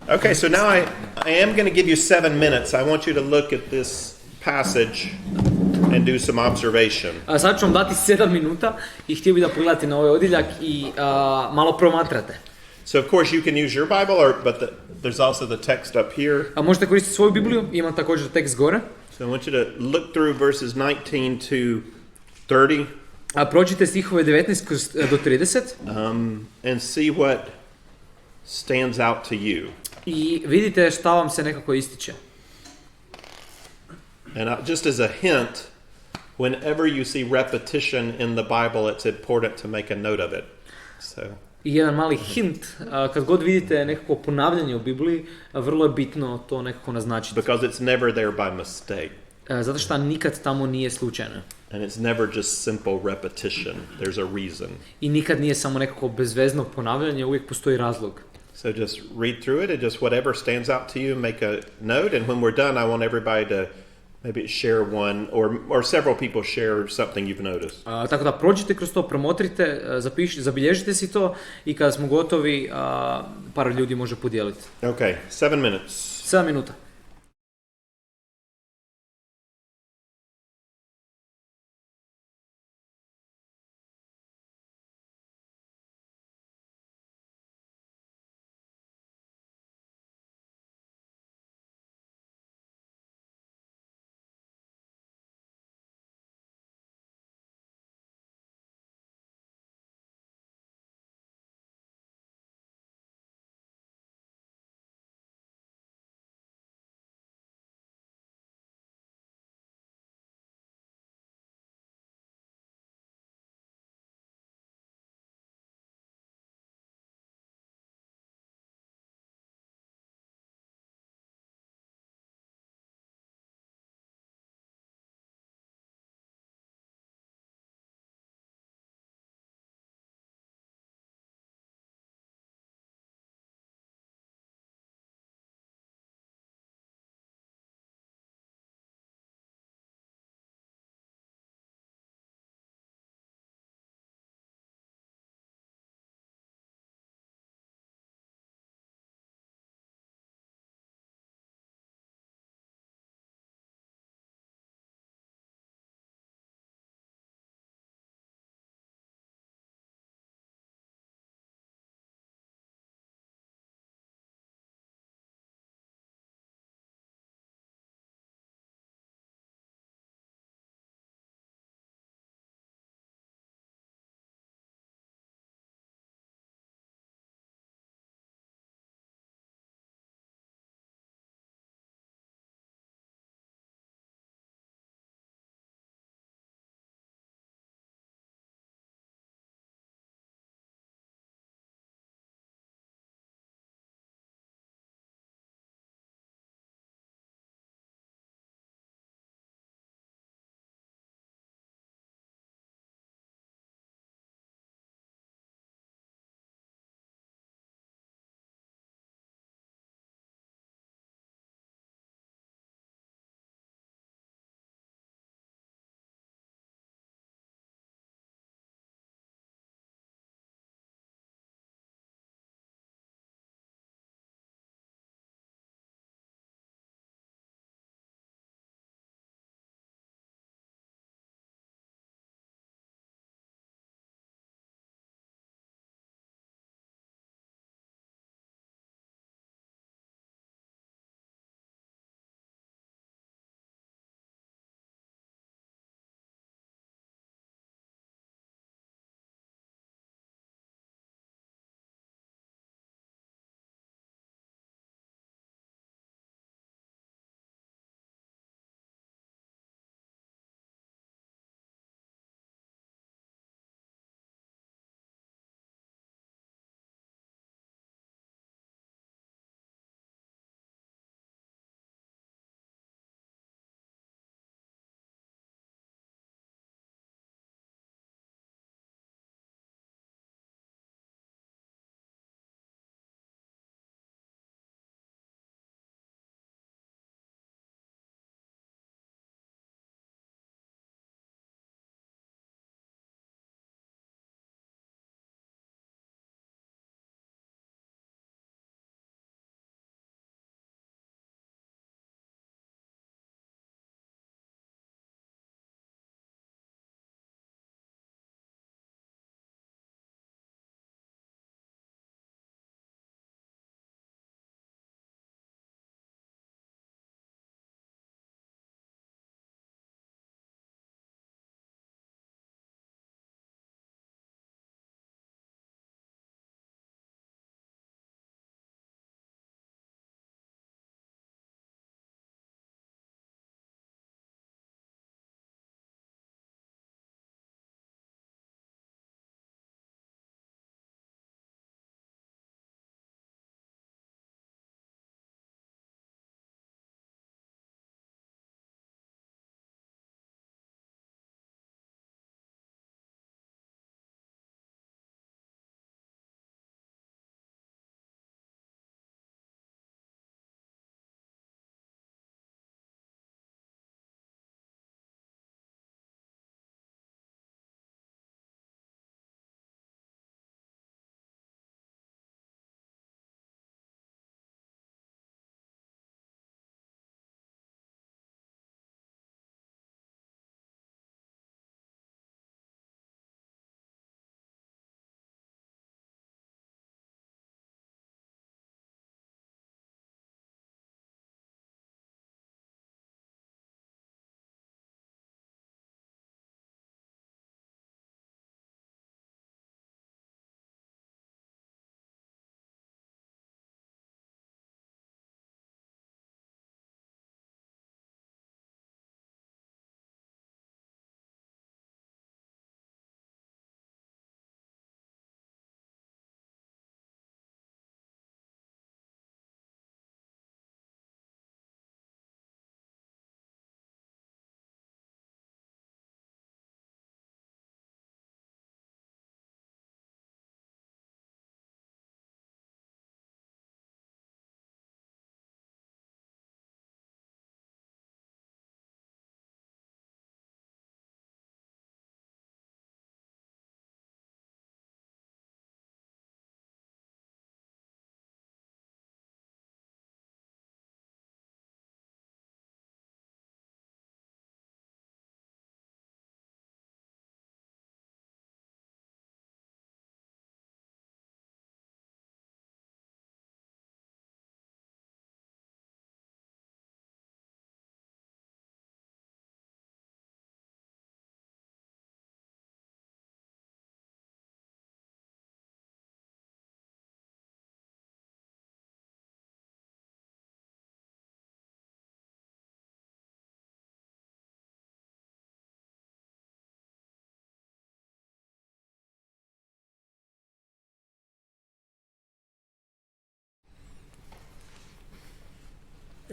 Okay, so now I am going to give you 7 minutes. I want you to look at this passage and do some observation. Sad ću vam dati 7 minuta i htio bih da pogledate na ovaj odjeljak i malo promatrate. So of course you can use your Bible, but there's also the text up here. A možete koristiti svoju Bibliju, ima također tekst gore. So I want you to look through verses 19 to 30. Pročite stihove 19 do 30 And see what stands out to you. i vidite šta vam se nekako ističe. And just as a hint, whenever you see repetition in the Bible, it's important to make a note of it. So. I jedan mali hint, kad god vidite nekako ponavljanje u Bibliji, vrlo je bitno to nekako naznačiti. Because it's never there by mistake. Zato što nikad tamo nije slučajno. And it's never just simple repetition. There's a reason. I nikad nije samo nekako bezvezno ponavljanje, uvijek postoji razlog. So just read through it and just whatever stands out to you, make a note. And when we're done, I want everybody to maybe share one or several people share something you've noticed. Tako da prođite kroz to, promotrite, zabilježite si to i kada smo gotovi, par ljudi može podijeliti. Okay, 7 minutes. 7 minuta.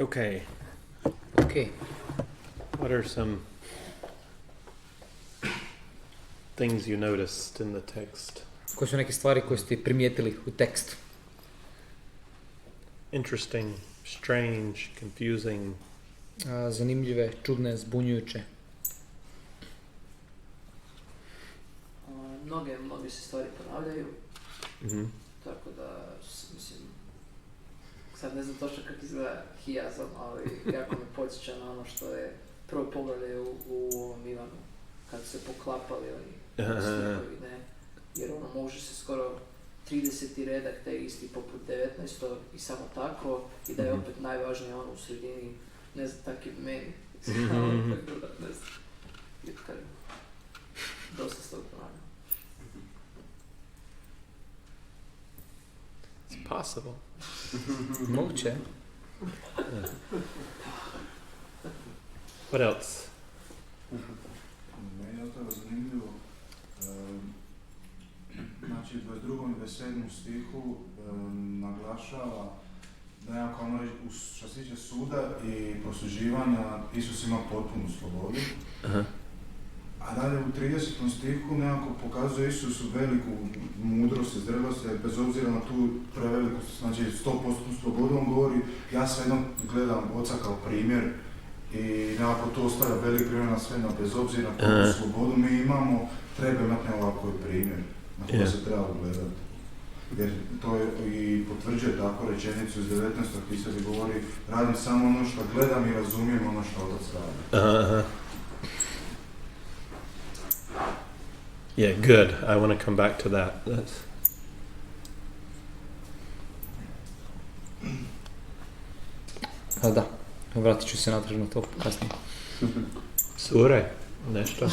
Okay. Ok. What are some things you noticed in the text? Koje su neke stvari koje ste primijetili u tekstu? Interesting, strange, confusing. Zanimljive, čudne, zbunjujuće. Mnoge se stvari ponavljaju, Mm-hmm. tako da, mislim, sad ne znam točno kako izgleda hijazam, ali jako me podsjeća na ono što je prvo poglavlje u ovom Ivanu, kad se poklapali oni stihovi, ne, jer ono može se skoro 30. redak te isti poput 19. i samo tako, i da je opet najvažnije ono u sredini, ne znam, tak je meni, ne znam, je dosta s tog ponavljanja. It's possible. Moguće. What else? Meni je od toga zanimljivo, znači u 22. i 27. stihu naglašava da je kao ono što se tiče suda i prosuđivanja, Isus ima potpunu slobodu. Uh-huh. A dalje u 30. stihu nekako pokazuje Isusu veliku mudrost i zrelost, jer bez obzira na tu preveliku, znači 100% slobodu, on govori, ja svejedno gledam Oca kao primjer i nekako to ostavlja velik primjer na sve, bez obzira na koju slobodu mi imamo, treba imati ovako primjer na koji se treba ugledati. Jer to je i potvrđuje tako rečenicu iz 19. gdje se govori, radim samo ono što gledam i razumijem ono što Otac radi. Uh-huh. Yeah, good. I want to come back to that. Da, vratit ću se natrag na to kasnije. Cure, nešto.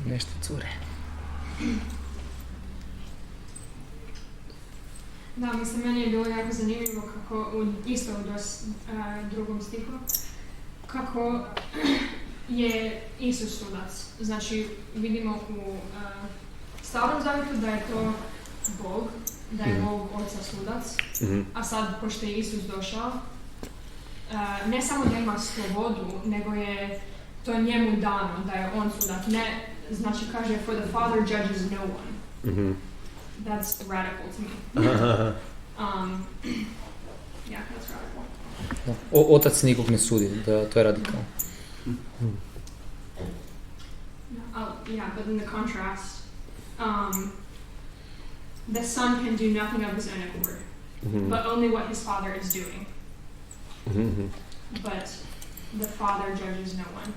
Nešto cure. Da, mislim, meni je bilo jako zanimljivo kako, isto u drugom stihu, kako je Isus sudac. Znači, vidimo u Starom zavjetu da je to Bog, da je Bog Oca sudac, a sad, pošto je Isus došao, ne samo da ima slobodu, nego je to njemu dano, da je on sudac. Ne, znači, kaže, for the Father judges no one. That's radical to me. Yeah, that's radical. Da. Otac nikog ne sudi, da, to je radikalno. Yeah, but in the contrast, the Son can do nothing of his own accord, but only what his Father is doing. But the Father judges no one,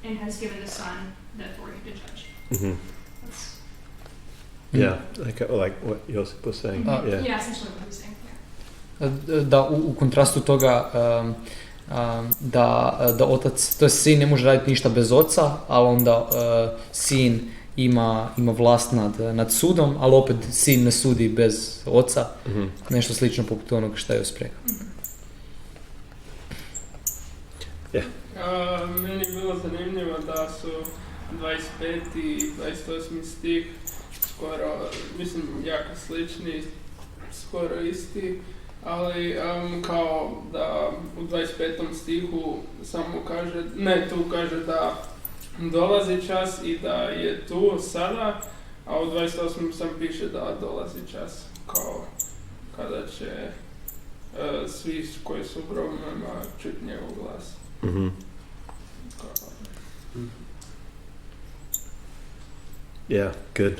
and has given the Son the authority to judge. Yeah, like what Josip was saying. Yeah, essentially what he's saying. Yeah. Da, u kontrastu toga da otac, to je sin ne može raditi ništa bez oca, ali onda sin ima vlast nad sudom, ali opet sin ne sudi bez oca. Nešto slično poput onoga što je Josip rekao. Meni je bilo zanimljivo da su 25. i 28. stih skoro, mislim, jako slični, skoro isti, ali kao da u 25. stihu samo kaže, ne, tu kaže da dolazi čas i da je tu sada, a u 28. sam piše da dolazi čas, kao kada će svi koji su u grobovima čuti njegov glas. Yeah, good.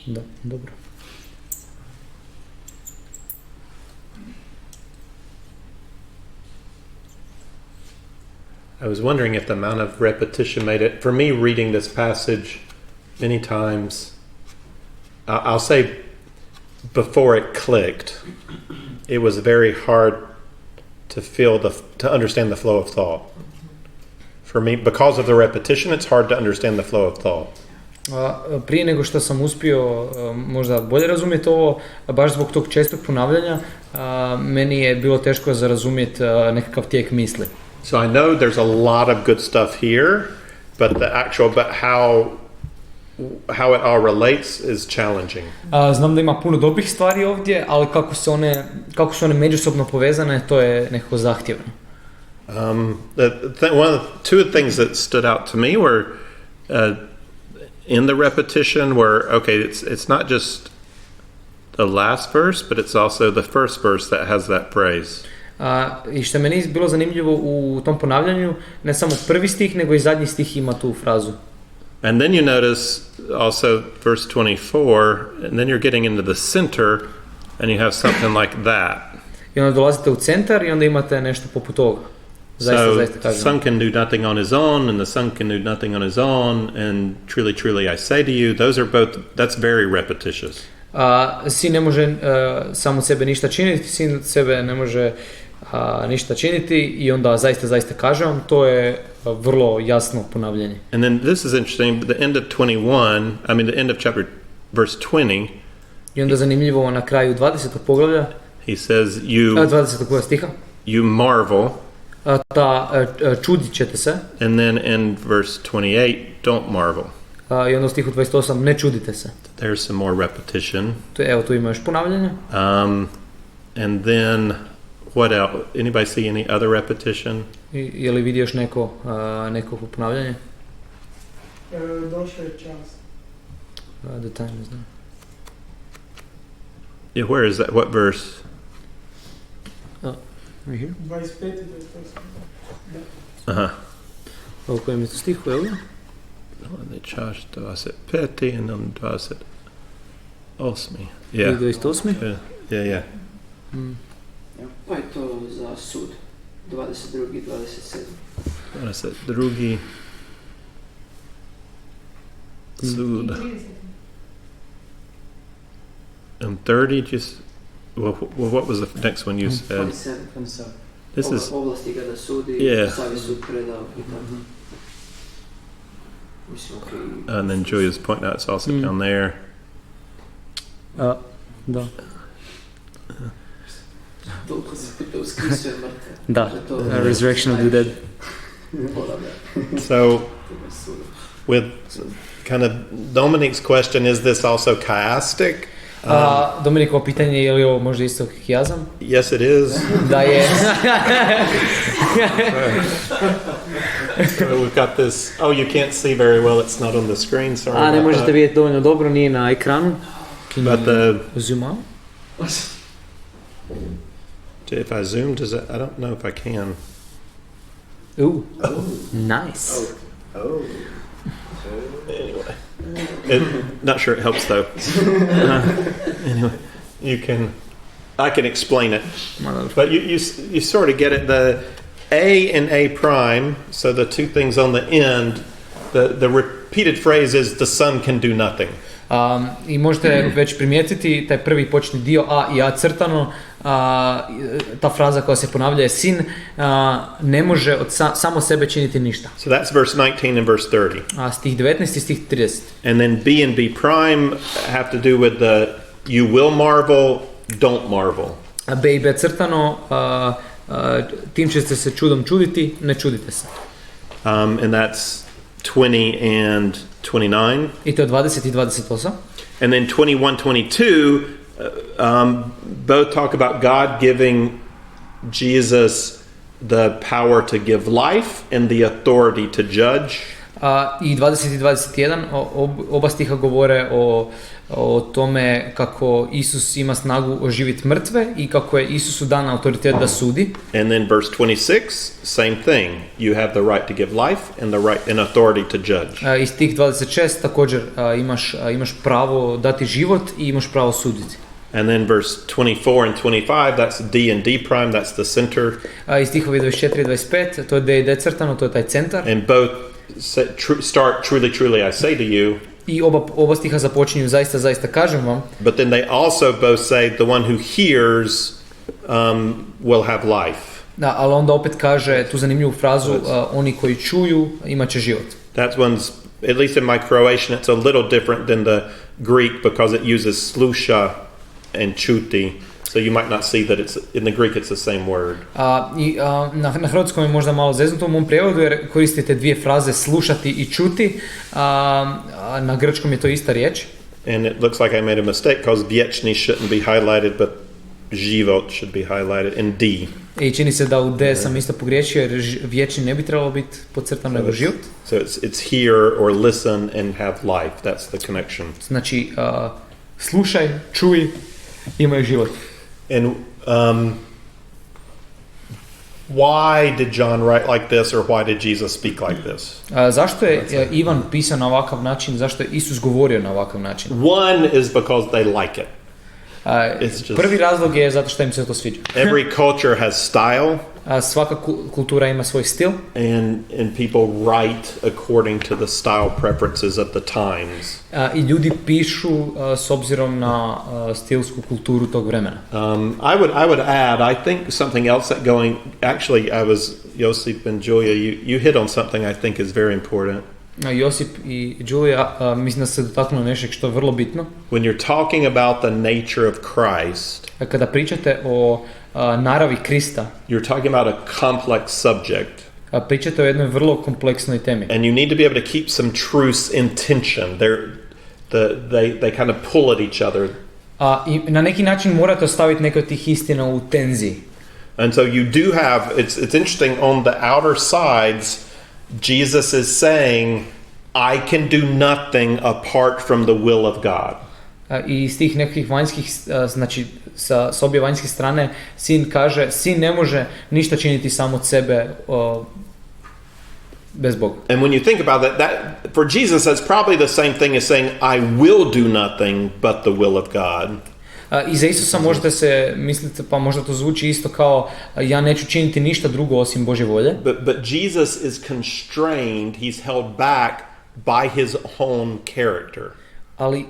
Da, dobro. I was wondering if the amount of repetition made it, for me reading this passage many times, I'll say before it clicked, it was very hard to to understand the flow of thought. For me, because of the repetition, it's hard to understand the flow of thought. Prije nego što sam uspio možda bolje razumjeti ovo, baš zbog tog čestog ponavljanja, meni je bilo teško za razumjeti nekakav tijek misli. So I know there's a lot of good stuff here, but how how it all relates is challenging. Znam da ima puno dobrih stvari ovdje, ali kako su one međusobno povezane, to je nekako zahtjevno. Two things that stood out to me were in the repetition were, okay, it's not just the last verse, but it's also the first verse that has that praise. I što meni bilo zanimljivo u tom ponavljanju, ne samo prvi stih, nego i zadnji stih ima tu frazu. And then you notice also verse 24, and then you're getting into the center, and you have something like that. I onda dolazite u centar i onda imate nešto poput toga. Zaista The kažem. son can do nothing on his own, and the son can do nothing on his own, and truly, truly I say to you, those are both, that's very repetitious. Sin ne može sam od sebe ništa činiti, sin od sebe ne može ništa činiti i onda zaista kažem vam, to je vrlo jasno ponavljanje. And then this is interesting, the end of 21, the end of chapter, verse 20, I onda zanimljivo na kraju 20. poglavlja, he says, 20. stiha, you marvel, čudit ćete se, and then in verse 28, don't marvel. I onda u stihu 28, ne čudite se. There's some more repetition. Evo tu ima još ponavljanja. And then, what else? Anybody see any other repetition? Je li vidi još neko ponavljanje? Došao je čas. The time is now. Yeah, where is that? What verse? Right here. 25. Uh-huh. U kojem je to stihu, evo ga? Čas 25 and then 28. Yeah. 28. Yeah. Pa je to za sud. 22. 27. 22. Sud. And 30 just... Well, what was the next one you said? 27. This is... Ovlasti ga da sudi, sav je sud predao i tako. Mislim, okay. And then Julia's pointing out it's also down there. Da. Toliko se to uskrisuje mrtve. Da, resurrection of the dead. So, with kind of Dominique's question, is this also chiastic? Dominikovo pitanje je li ovo možda isto hijazam? Yes, it is. Da je. So we've got this. Oh, you can't see very well. It's not on the screen. Sorry. Ne možete vidjeti dovoljno dobro, nije na ekranu. But the Zoom out? if I zoom, does it? I don't know if I can. Ooh. Nice. Anyway, not sure it helps though. Anyway, I can explain it, but you sort of get it. The A and A prime, so the two things on the end, the repeated phrase is the son can do nothing. I možete već primijetiti taj prvi početni dio A i A crtano, ta fraza koja se ponavlja je sin ne može od samo sebe činiti ništa. So that's verse 19 and verse 30. A stih 19 i stih 30. And then B and B prime have to do with the you will marvel, don't marvel. A B i B crtano, tim ćete se čudom čuditi, ne čudite se. And that's 20 and 29. I to je 20 i 28. And then 21, 22, both talk about God giving Jesus the power to give life and the authority to judge. I 20 i 21, oba stiha govore o tome kako Isus ima snagu oživiti mrtve i kako je Isusu dan autoritet da sudi. And then verse 26, same thing. You have the right to give life and the right and authority to judge. I stih 26 također imaš pravo dati život i imaš pravo suditi. And then verse 24 and 25, that's D and D prime, that's the center. I stihovi 24 i 25, to je D i D crtano, to je taj centar. And both start truly, truly I say to you. I oba stiha započinju zaista kažem vam. But then they also both say the one who hears will have life. Da, ali onda opet kaže tu zanimljivu frazu, oni koji čuju imat će život. That one's, at least in my Croatian, it's a little different than the Greek because it uses sluša and čuti. So you might not see that it's in the Greek it's the same word. Na hrvatskom je možda malo zeznuto u mom prijevodu jer koristite dvije fraze slušati i čuti, na grčkom je to ista riječ. And it looks like I made a mistake because vječni shouldn't be highlighted, but život should be highlighted in D. I čini se da u D sam isto pogriješio jer vječni ne bi trebalo biti podcrtano nego život. So it's hear or listen and have life. That's the connection. Znači, slušaj, čuj, imaj život. And why did John write like this, or why did Jesus speak like this? Zašto je Ivan pisao na ovakav način? Zašto je Isus govorio na ovakav način? One is because they like it. Prvi razlog je zato što im se to sviđa. Every culture has style. Svaka kultura ima svoj stil. And people write according to the style preferences of the times. I ljudi pišu s obzirom na stilsku kulturu tog vremena. I would add, I think something else that going, actually Josip and Julia, you hit on something I think is very important. Josip i Julia, mislim da se dotaknulo nešto što je vrlo bitno. When you're talking about the nature of Christ, kada pričate o naravi Krista, you're talking about a complex subject. Pričate o jednoj vrlo kompleksnoj temi. And you need to be able to keep some truths in tension. They kind of pull at each other. I na neki način morate ostaviti neke od tih istina u tenziji. And so you do have, it's interesting, on the outer sides, Jesus is saying, I can do nothing apart from the will of God. I iz tih nekih vanjskih, znači sa obje vanjske strane, sin ne može ništa činiti sam od sebe bez Boga. And when you think about that for Jesus that's probably the same thing as saying I will do nothing but the will of God. I za Isusa možete se misliti, pa možda to zvuči isto kao ja neću činiti ništa drugo osim Božje volje. But Jesus is constrained, he's held back by his own character. Ali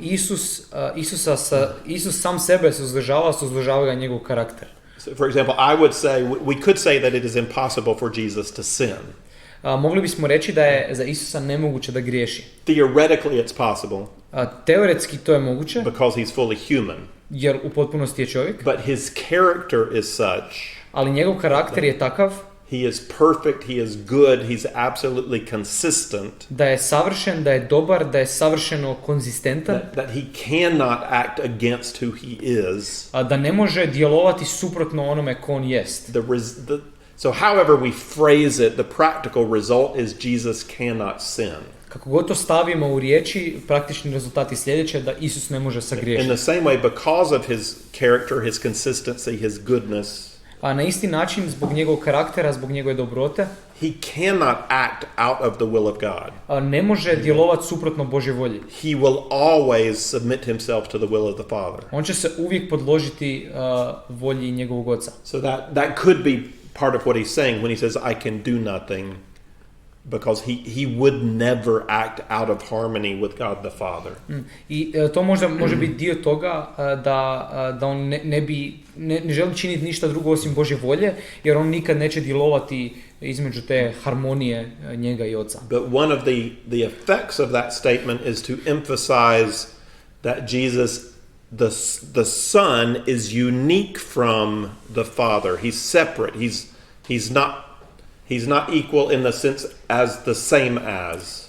Isus sam sebe suzdržava ga njegov karakter. So for example, I would say, we could say that it is impossible for Jesus to sin. Mogli bismo reći da je za Isusa nemoguće da griješi. Theoretically it's possible. Teoretski to je moguće. Because he's fully human. Jer u potpunosti je čovjek. But his character is such. Ali njegov karakter je takav. He is perfect, he is good, he's absolutely consistent. Da je savršen, da je dobar, da je savršeno konzistentan. That he cannot act against who he is. Da ne može djelovati suprotno onome ko on jest. So however we phrase it, the practical result is Jesus cannot sin. Kako god to stavimo u riječi, praktični rezultat je sljedeće, da Isus ne može sagriješiti. In the same way, because of his character, his consistency, his goodness, a na isti način, zbog njegovog karaktera, zbog njegove dobrote, he cannot act out of the will of God. Ne može djelovati suprotno Božjoj volji. He will always submit himself to the will of the Father. On će se uvijek podložiti volji njegovog Oca. So that could be part of what he's saying when he says I can do nothing, because he would never act out of harmony with God the Father. I to može biti dio toga da on ne želi činiti ništa drugo osim Božje volje, jer on nikad neće djelovati između te harmonije njega i Oca. But one of the effects of that statement is to emphasize that Jesus, the Son, is unique from the Father. He's separate. He's not equal in the sense as the same as.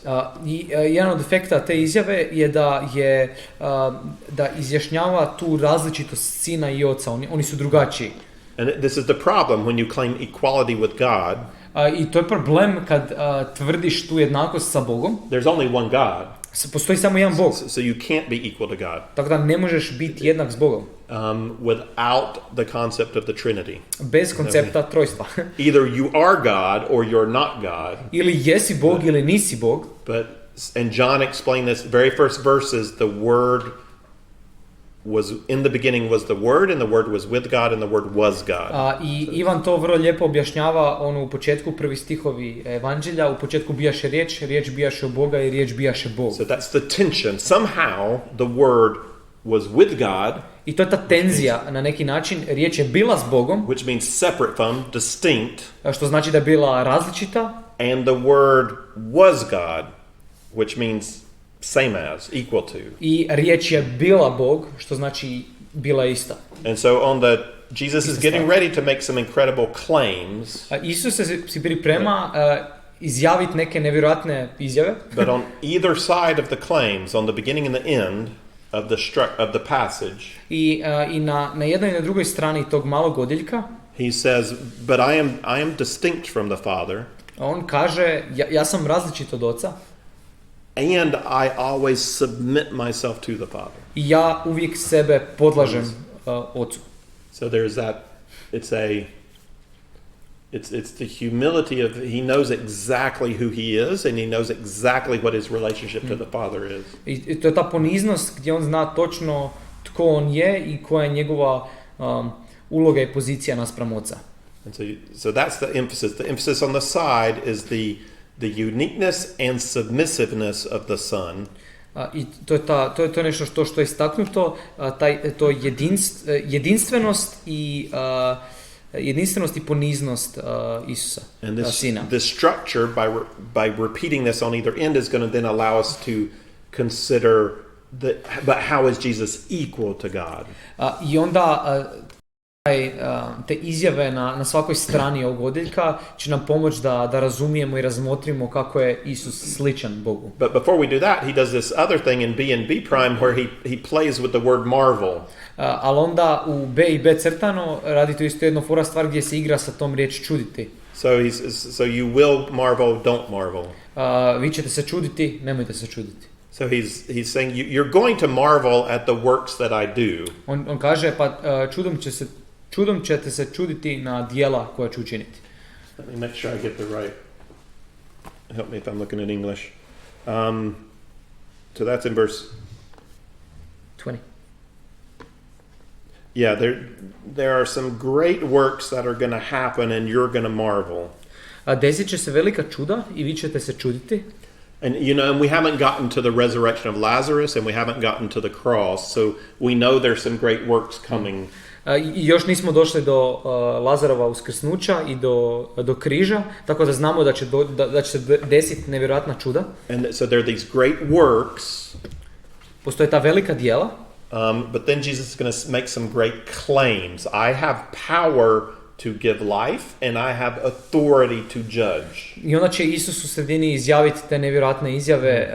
Jedan od efekta te izjave je da izjašnjava tu različitost Sina i Oca. Oni su drugačiji. And this is the problem when you claim equality with God. I to je problem kad tvrdiš tu jednakost sa Bogom. There's only one God. Postoji samo jedan Bog. So you can't be equal to God. Tako da ne možeš biti jednak s Bogom. Without the concept of the Trinity. Bez koncepta trojstva. Either you are God or you're not God. Ili jesi Bog ili nisi Bog. And John explained this very first verses, the Word was in the beginning was the Word, and the Word was with God, and the Word was God. I Ivan to vrlo lijepo objašnjava u početku, prvi stihovi Evanđelja, u početku bijaše riječ bijaše od Boga i riječ bijaše Bog. So that's the tension. Somehow the Word was with God. I to je ta tenzija na neki način, riječ je bila s Bogom, which means separate from, distinct, što znači da je bila različita, and the Word was God, which means same as, equal to. I riječ je bila Bog, što znači bila ista. And so Jesus is getting ready to make some incredible claims. Isus se priprema izjaviti neke nevjerojatne izjave. But on either side of the claims, on the beginning and the end of the passage, I na jednoj i na drugoj strani tog malog odjeljka, he says, "But I am distinct from the Father." on kaže, ja sam različit od Oca. And I always submit myself to the Father. I ja uvijek sebe podlažem Ocu. So there's that. It's the humility of he knows exactly who he is, and he knows exactly what his relationship to the Father is. I to je ta poniznost gdje on zna točno tko on je i koja je njegova uloga i pozicija naspram Oca. And so that's the emphasis. The emphasis on the side is the uniqueness and submissiveness of the Son. I to je nešto što je istaknuto, to jedinstvenost i poniznost Isusa, And Sina. this structure, by repeating this on either end, is going to then allow us to consider but how is Jesus equal to God? I onda te izjave na svakoj strani ovog odjeljka će nam pomoći da razumijemo i razmotrimo kako je Isus sličan Bogu. But before we do that, he does this other thing in B and B prime where he plays with the word marvel. Ali onda u B i B crtano radi to isto jedno fora stvar gdje se igra sa tom riječi čuditi. So so you will marvel, don't marvel. Vi ćete se čuditi, nemojte se čuditi. So he's saying you're going to marvel at the works that I do. On kaže pa čudom ćete se čuditi na djela koja ću učiniti. Let me make sure I get the right. Help me if I'm looking at English. So that's in verse 20. Yeah, there are some great works that are going to happen and you're going to marvel. Desit će se velika čuda i vi ćete se čuditi. And and we haven't gotten to the resurrection of Lazarus and we haven't gotten to the cross, so we know there's some great works coming. I još nismo došli do Lazarova uskrsnuća i do križa, tako da znamo da će se desiti nevjerojatna čuda. And so there are these great works. Postoje ta velika djela. But then Jesus is going to make some great claims. I have power to give life and I have authority to judge. I onda će Isus u sredini izjaviti te nevjerojatne izjave,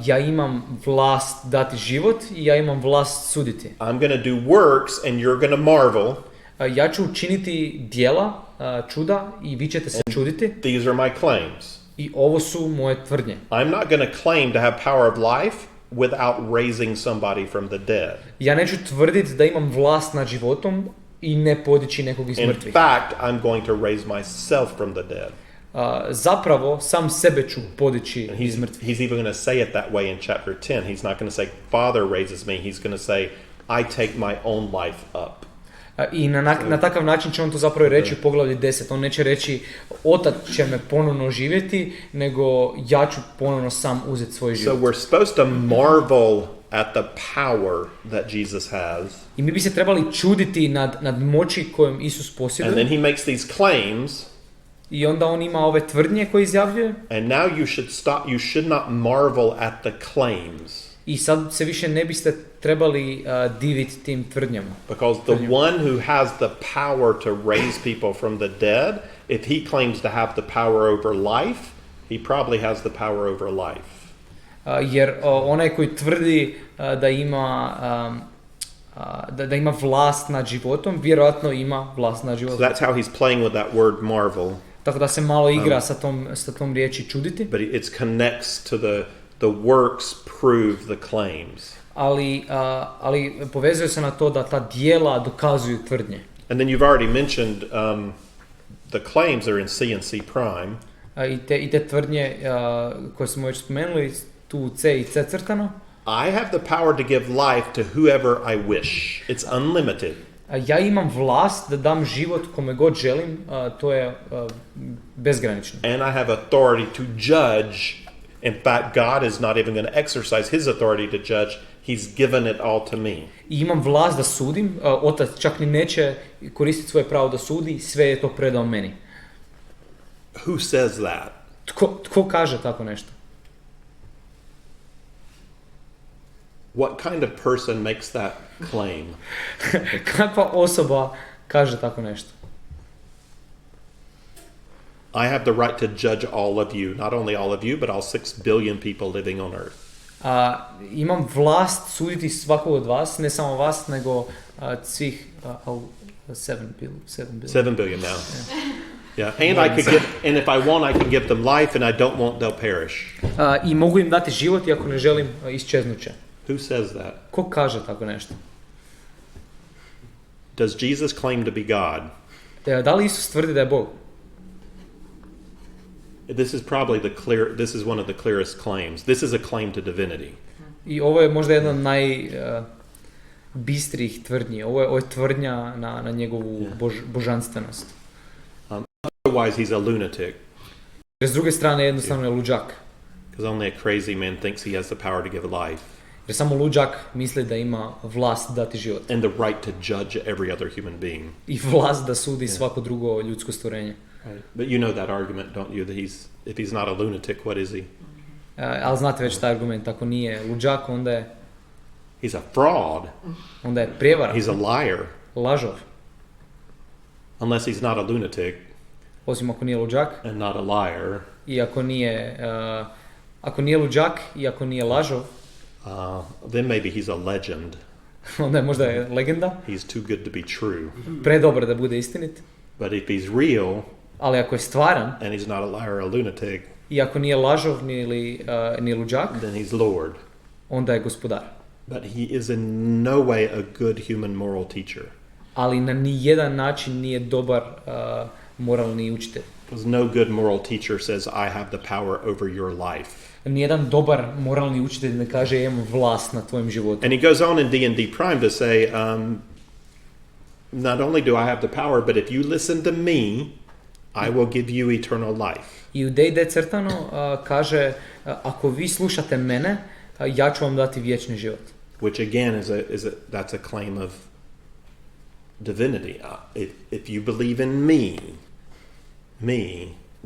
ja imam vlast dati život i ja imam vlast suditi. I'm going to do works and you're going to marvel. Ja ću učiniti djela, čuda i vi ćete se čuditi. These are my claims. I ovo su moje tvrdnje. I'm not going to claim to have power of life without raising somebody from the dead. Ja neću tvrditi da imam vlast nad životom i ne podići nekog iz mrtvih. In fact, I'm going to raise myself from the dead. Zapravo, sam sebe ću podići iz mrtvih. He's even going to say it that way in chapter 10. He's not going to say, Father raises me. He's going to say, I take my own life up. I na takav način će on to zapravo reći u poglavlju 10. On neće reći, Otac će me ponovno živjeti, nego ja ću ponovno sam uzeti svoj život. So we're supposed to marvel at the power that Jesus has. I mi bi se trebali čuditi nad moći kojom Isus posjeduje. And then he makes these claims. I onda on ima ove tvrdnje koje izjavljuje. And now you should not marvel at the claims. I sad se više ne biste trebali diviti tim tvrdnjama. Because the one who has the power to raise people from the dead, if he claims to have the power over life, he probably has the power over life. Jer onaj koji tvrdi da ima vlast nad životom, vjerojatno ima vlast nad životom. So that's how he's playing with that word marvel. Tako da se malo igra sa tom riječi čuditi. But it connects to the works prove the claims. Ali povezuje se na to da ta djela dokazuju tvrdnje. And then you've already mentioned the claims are in C and C prime. I te tvrdnje koje smo već spomenuli, tu C i C crtano. I have the power to give life to whoever I wish. It's unlimited. Ja imam vlast da dam život kome god želim, to je bezgranično. And I have authority to judge. In fact, God is not even going to exercise his authority to judge. He's given it all to me. I imam vlast da sudim, Otac čak ni neće koristiti svoje pravo da sudi, sve je to predao meni. Who says that? Tko kaže tako nešto? What kind of person makes that claim? Kakva osoba kaže tako nešto? I have the right to judge all of you, not only all of you, but all 6 billion people living on earth. Imam vlast suditi svakog od vas, ne samo vas, nego svih 7 billion. 7 billion now. Yeah, and I could and if I want, I can give them life, and I don't want they'll perish. I mogu im dati život, iako ne želim isčeznuće. Who says that? Ko kaže tako nešto? Does Jesus claim to be God? Da li Isus tvrdi da je Bog? This is this is one of the clearest claims. This is a claim to divinity. I ovo je možda jedna od najbistrih tvrdnji. Ovo je tvrdnja na njegovu božanstvenost. Otherwise he's a lunatic. Jer s druge strane jednostavno je luđak. Because only a crazy man thinks he has the power to give life. Jer samo luđak misli da ima vlast dati život. And the right to judge every other human being. I vlast da sudi svako drugo ljudsko stvorenje. Right. But you know that argument, don't you? That if he's not a lunatic, what is he? Ali znate već taj argument, ako nije luđak, onda je... He's a fraud. Onda je prijevara. He's a liar. Lažov. Unless he's not a lunatic. Osim ako nije luđak. And not a liar. I ako nije luđak i ako nije lažov. Then maybe he's a legend. Onda je možda legenda. He's too good to be true. Predobar da bude istinit. But if he's real, ali ako je stvaran, and he's not a liar or a lunatic, i ako nije lažov ni luđak, then he's Lord. Onda je gospodar. But he is in no way a good human moral teacher. Ali na nijedan način nije dobar moralni učitelj. Because no good moral teacher says I have the power over your life. Nijedan dobar moralni učitelj ne kaže imam vlast nad tvojim životom. And he goes on in D&D Prime to say, not only do I have the power, but if you listen to me, I will give you eternal life. I u D&D crtano kaže, ako vi slušate mene, ja ću vam dati vječni život. Which again that's a claim of divinity. If you believe in me,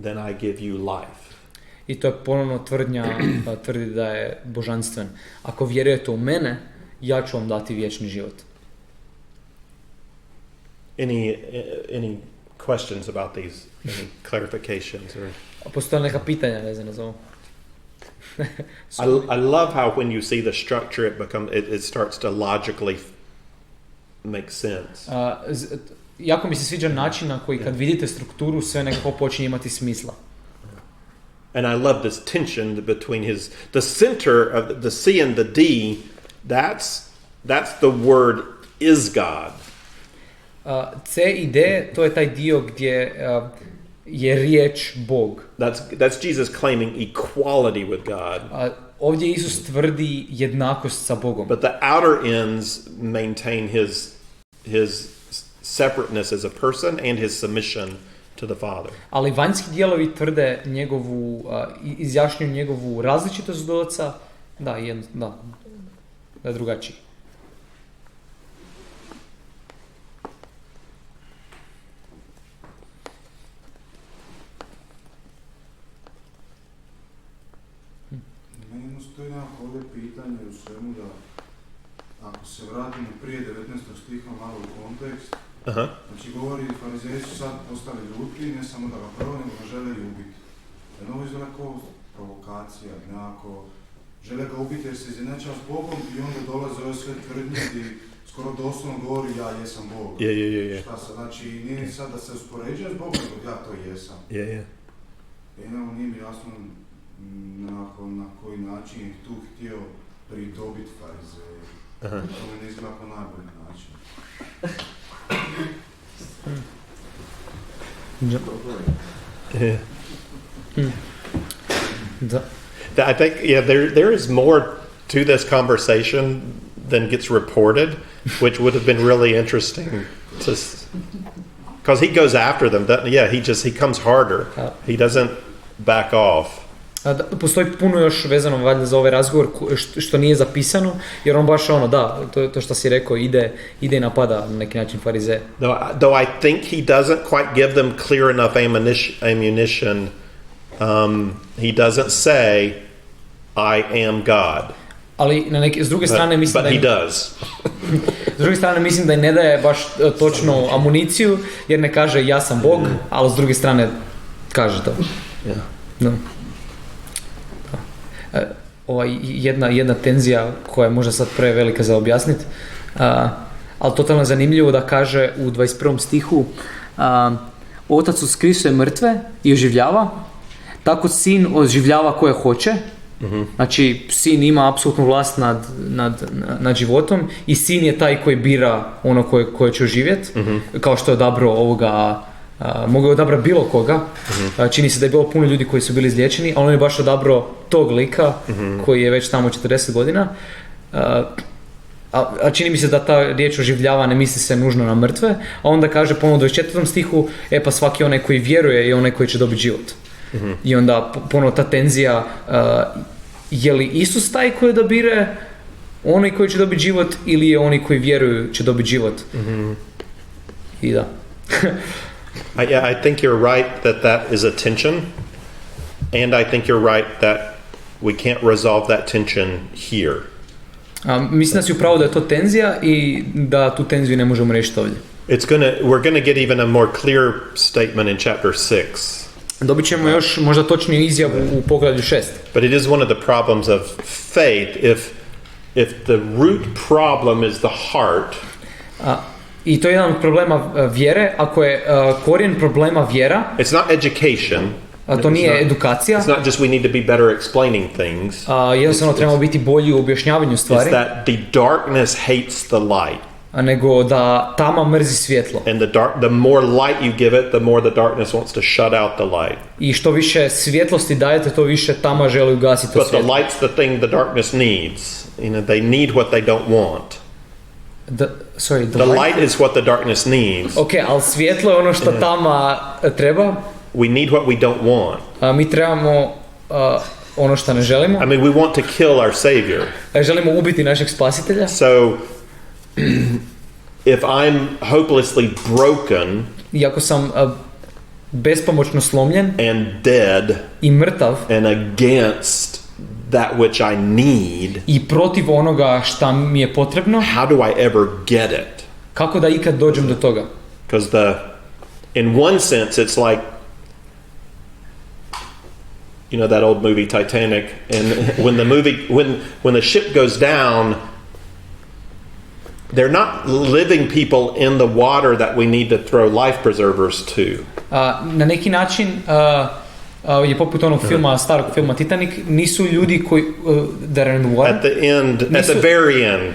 then I give you life. I to je ponovno tvrdi da je božanstven. Ako vjerujete u mene, ja ću vam dati vječni život. Any questions about these? Any clarifications? Postoje neka pitanja vezana za ovo? I love how when you see the structure, it starts to logically make sense. Jako mi se sviđa način na koji kad vidite strukturu sve nekako počinje imati smisla. And I love this tension between the center of the C and the D. That's the word is God. C i D, to je taj dio gdje je riječ Bog. That's Jesus claiming equality with God. Ovdje Isus tvrdi jednakost sa Bogom. But the outer ends maintain his separateness as a person and his submission to the Father. Ali vanjski dijelovi tvrde izjašnjuju njegovu različitost od Oca, da je drugačiji. Meni stoji nekako ovdje pitanje u svemu da ako se vratimo prije 19. stiha malo u kontekst, znači govori farizeji su sad postali ljuti, ne samo da ga prvo, nego ga žele i ubiti. Jedno ovo izgleda kao provokacija, nekako žele ga ubiti jer se izjednačava s Bogom i onda dolaze ove sve tvrdnje gdje skoro doslovno govori ja jesam Bog. Šta sad, znači nije sad da se uspoređuje s Bogom, nego ja to jesam. Jedno nije mi jasno na koji način je tu htio pridobiti farizeje. To mi ne izgleda po najbolji način. I think there is more to this conversation than gets reported, which would have been really interesting to, because he goes after them. He comes harder. He doesn't back off. Postoji puno još vezano valjda za ovaj razgovor što nije zapisano, jer on baš to što si rekao, ide i napada na neki način farizeje. Though I think he doesn't quite give them clear enough ammunition, he doesn't say, I am God. Ali s druge strane mislim but he does. S druge strane mislim da i ne daje baš točno amuniciju, jer ne kaže ja sam Bog, ali s druge strane kaže to. Yeah. No. Jedna tenzija koja je možda sad prevelika za objasniti, ali totalno zanimljivo da kaže u 21. stihu Otac uskrisuje mrtve i oživljava, tako Sin oživljava koje hoće. Znači, Sin ima apsolutnu vlast nad životom i Sin je taj koji bira ono koje će oživjeti, kao što je odabrao ovoga, mogao je odabrati bilo koga. Čini se da je bilo puno ljudi koji su bili izliječeni, ali on je baš odabrao tog lika koji je već tamo 40 godina. A čini mi se da ta riječ oživljava ne misli se nužno na mrtve, a onda kaže ponovno u 24. stihu, pa svaki onaj koji vjeruje je onaj koji će dobiti život. I onda ponovno ta tenzija, je li Isus taj koji odabire onaj koji će dobiti život ili je oni koji vjeruju će dobiti život? I da. I think you're right that is a tension, and I think you're right that we can't resolve that tension here. Mislim da si upravo da je to tenzija i da tu tenziju ne možemo riješiti ovdje. We're gonna get even a more clear statement in chapter 6. Dobit ćemo još možda točniju izjavu u poglavlju 6. But it is one of the problems of faith. If the root problem is the heart, i to je jedan od problema vjere, ako je korijen problema vjera, it's not education. To nije edukacija. It's not just we need to be better explaining things. Jednostavno trebamo biti bolji u objašnjavanju stvari. It's that the darkness hates the light. Nego da tama mrzi svjetlo. And the more light you give it, the more the darkness wants to shut out the light. I što više svjetlosti dajete, to više tama želi ugasiti to svjetlo. But the light's the thing the darkness needs. They need what they don't want. The light is what the darkness needs. Okay, ali svjetlo je ono što tama treba. We need what we don't want. Mi trebamo ono što ne želimo. I mean, we want to kill our Savior. Želimo ubiti našeg spasitelja. So, if I'm hopelessly broken, iako sam bespomoćno slomljen and dead, i mrtav, and against that which I need, i protiv onoga šta mi je potrebno, how do I ever get it? Kako da ikad dođem do toga? Because in one sense, it's like, you know that old movie Titanic, and when the ship goes down, they're not living people in the water that we need to throw life preservers to. Na neki način je poput onog filma, starog filma Titanic, nisu ljudi koji that are in the water. At the end, at the very end.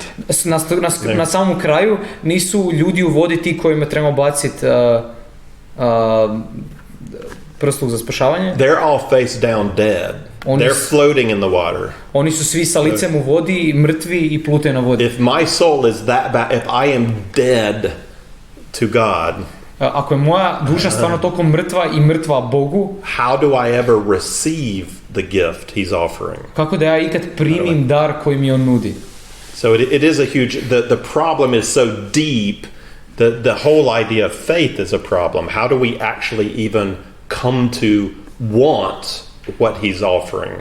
Na samom kraju nisu ljudi u vodi ti kojima trebamo baciti prsluk za spašavanje. They're all face down dead. They're floating in the water. Oni su svi sa licem u vodi, mrtvi i plute na vodi. If my soul is that bad, if I am dead to God, ako je moja duša stvarno toliko mrtva i mrtva Bogu, how do I ever receive the gift he's offering? Kako da ja ikad primim dar koji mi on nudi? So it is a huge, the problem is so deep, the whole idea of faith is a problem. How do we actually even come to want what he's offering?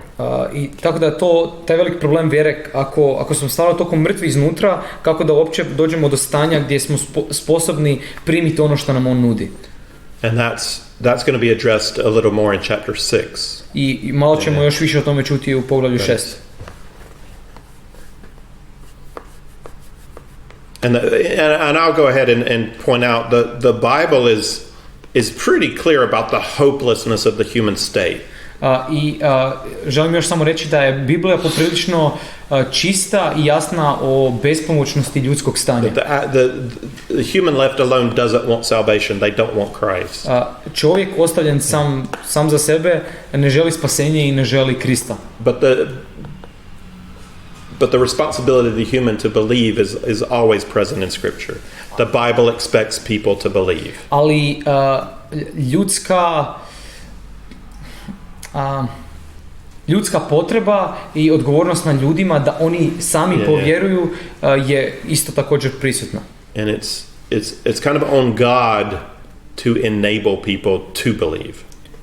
I tako da je taj velik problem vjere, ako smo stvarno toliko mrtvi iznutra, kako da uopće dođemo do stanja gdje smo sposobni primiti ono što nam on nudi. And that's going to be addressed a little more in chapter 6. I malo ćemo još više o tome čuti u poglavlju 6. And I'll go ahead and point out the Bible is pretty clear about the hopelessness of the human state. Želim još samo reći da je Biblija poprilično čista i jasna o bespomoćnosti ljudskog stanja. The human left alone doesn't want salvation. They don't want Christ. Čovjek ostavljen sam za sebe ne želi spasenje i ne želi Krista. But the responsibility of the human to believe is always present in Scripture. The Bible expects people to believe. Ali ljudska potreba i odgovornost na ljudima da oni sami povjeruju je isto također prisutna. And it's kind of on God to enable people to believe.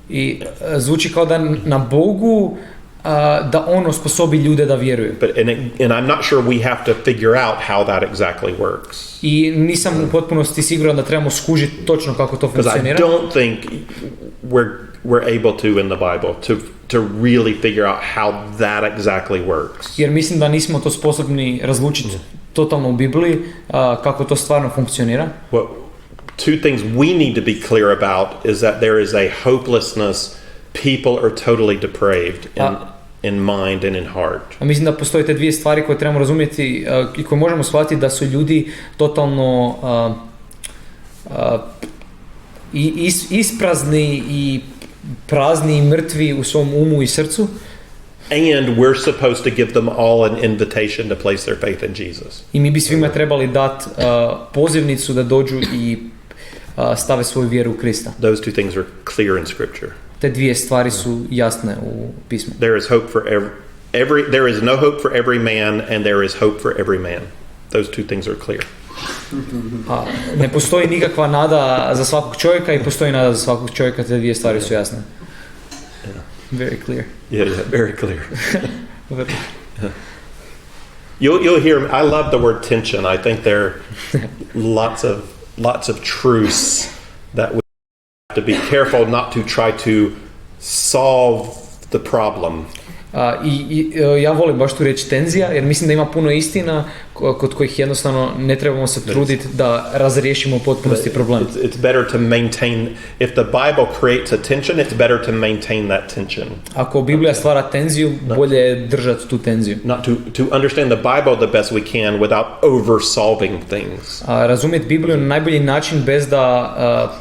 I zvuči kao da na Bogu da on osposobi ljude da vjeruju. And I'm not sure we have to figure out how that exactly works. I nisam u potpunosti siguran da trebamo skužiti točno kako to Because I funkcionira. don't think we're able to in the Bible to really figure out how that exactly works. Jer mislim da nismo to sposobni razlučiti totalno u Bibliji kako to stvarno funkcionira. What two things we need to be clear about is that there is a hopelessness. People are totally depraved in mind and in heart. A mislim da postoje te dvije stvari koje trebamo razumjeti i koje možemo shvatiti, da su ljudi totalno isprazni i prazni i mrtvi u svom umu i srcu. And we're supposed to give them all an invitation to place their faith in Jesus. I mi bi svima trebali dati pozivnicu da dođu i stave svoju vjeru u Krista. Those two things are clear in Scripture. Te dvije stvari su jasne u pismu. There is hope for there is no hope for every man, and there is hope for every man. Those two things are clear. Ne postoji nikakva nada za svakog čovjeka i postoji nada za svakog čovjeka, te dvije stvari su jasne. Very clear. Yeah, very clear. You'll hear. I love the word tension. I think there are lots of truths that we have to be careful not to try to solve the problem. Ja volim baš tu reći tenzija, jer mislim da ima puno istina kod kojih jednostavno ne trebamo se truditi da razriješimo u potpunosti problem. It's better to maintain, if the Bible creates a tension, it's better to maintain that tension. Ako Biblija stvara tenziju, bolje je držati tu tenziju. Not to understand the Bible the best we can without oversolving things. Razumjeti Bibliju na najbolji način bez da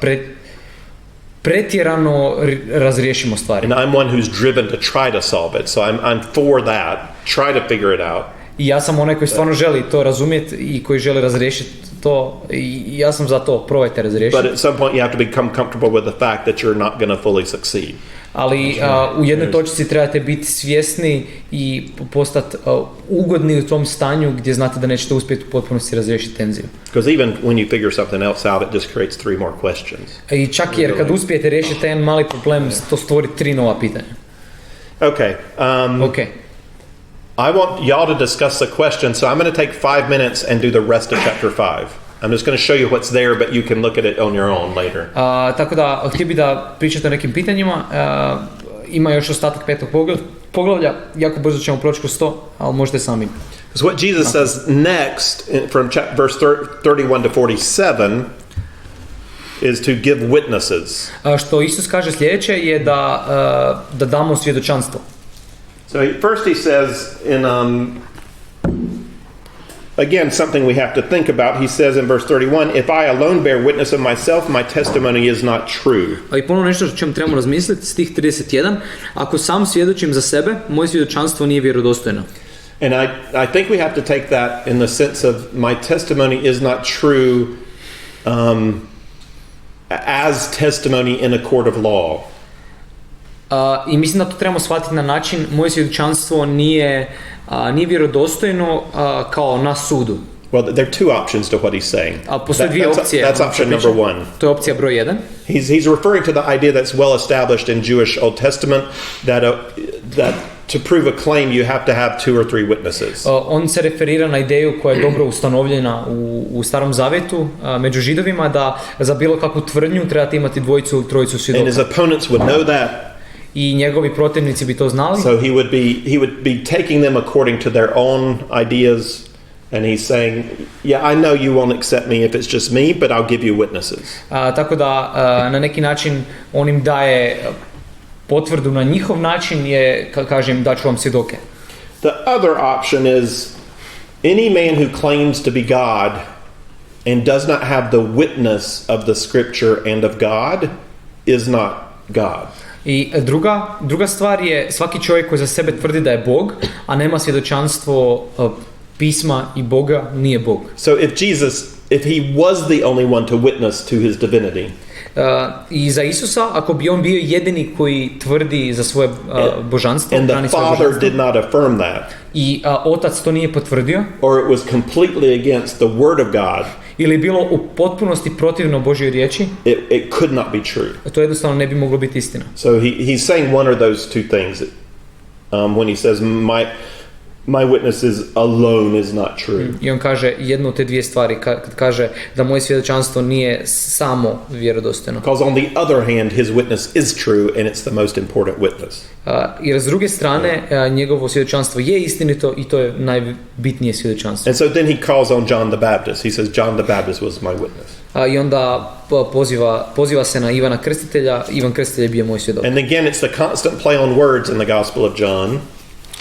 pretjerano razriješimo stvari. And I'm one who's driven to try to solve it, so I'm for that. Try to figure it out. I ja sam onaj koji stvarno želi to razumjeti i koji želi razriješiti to, i ja sam za to, probajte razriješiti. But at some point you have to become comfortable with the fact that you're not going to fully succeed. Ali u jednoj točci trebate biti svjesni i postati ugodni u tom stanju gdje znate da nećete uspjeti u potpunosti razriješiti tenziju. Because even when you figure something else out, it just creates 3 more questions. I čak jer kad uspijete riješiti jedan mali problem, to stvori 3 nova pitanja. Okay. Okay. I want y'all to discuss the question, so I'm going to take 5 minutes and do the rest of chapter 5. I'm just going to show you what's there, but you can look at it on your own later. Tako da, htio bi da pričate o nekim pitanjima. Ima još ostatak 5. poglavlja. Jako brzo ćemo proći kroz to, ali možete sami. Because what Jesus says next, from verse 31 to 47, is to give witnesses. Što Isus kaže sljedeće je da damo svjedočanstvo. So first he says in again something we have to think about. He says in verse 31, if I alone bear witness of myself, my testimony is not true. I ponovno nešto o čemu trebamo razmisliti, stih 31, ako sam svjedočim za sebe, moje svjedočanstvo nije vjerodostojno. And I think we have to take that in the sense of my testimony is not true as testimony in a court of law. I mislim da to trebamo shvatiti na način, moje svjedočanstvo nije vjerodostojno kao na sudu. Well, there are 2 options to what he's saying. Postoje dvije opcije. That's option number 1. To je opcija broj 1. He's referring to the idea that's well established in Jewish Old Testament that to prove a claim you have to have 2 or 3 witnesses. On se referira na ideju koja je dobro ustanovljena u Starom Zavjetu među Židovima, da za bilo kakvu tvrdnju trebate imati 2 ili 3 svjedoka. And his opponents would know that. I njegovi protivnici bi to znali. So he would be taking them according to their own ideas, and he's saying, yeah, I know you won't accept me if it's just me, but I'll give you witnesses. Tako da na neki način on im daje potvrdu na njihov način, je, kažem, daću vam svjedoke. The other option is any man who claims to be God and does not have the witness of the scripture and of God is not God. I druga stvar je svaki čovjek koji za sebe tvrdi da je Bog, a nema svjedočanstvo pisma i Boga, nije Bog. So if he was the only one to witness to his divinity. I za Isusa, ako bi on bio jedini koji tvrdi za svoje božanstvo, and the Father did not affirm that. I Otac to nije potvrdio. Or it was completely against the word of God. Ili bilo u potpunosti protivno Božjoj riječi, it could not be true. To jednostavno ne bi moglo biti istina. So he's saying one of those 2 things. when he says, my witness alone is not true. I on kaže jednu od te dvije stvari kad kaže da moje svjedočanstvo nije samo vjerodostojno. Because on the other hand, his witness is true and it's the most important witness. Jer s druge strane njegovo svjedočanstvo je istinito i to je najbitnije svjedočanstvo. And so then he calls on John the Baptist. He says, John the Baptist was my witness. I onda poziva se na Ivana Krstitelja. Ivan Krstitelj je bio moj svjedok. And again, it's the constant play on words in the Gospel of John.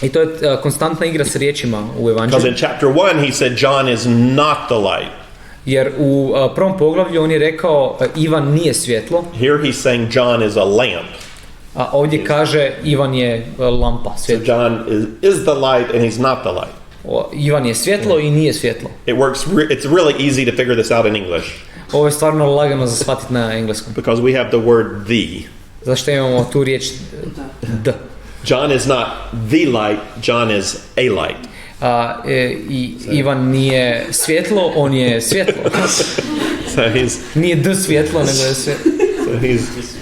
I to je konstantna igra s riječima u Because evanđelju. in chapter 1 he said John is not the light. Jer u prvom poglavlju on je rekao Ivan nije svjetlo, Here he's saying John is a lamp. a ovdje kaže Ivan je lampa, So svjetlo. John is the light and he's not the light. Ivan je svjetlo i nije svjetlo. It's really easy to figure this out in English Ovo je stvarno lagano za shvatiti na engleskom. because we have the word the. Zašto imamo tu riječ d. John is not the light, John is a light. I Ivan nije svjetlo, on je svjetlo. So Nije d svjetlo, nego je svjetlo.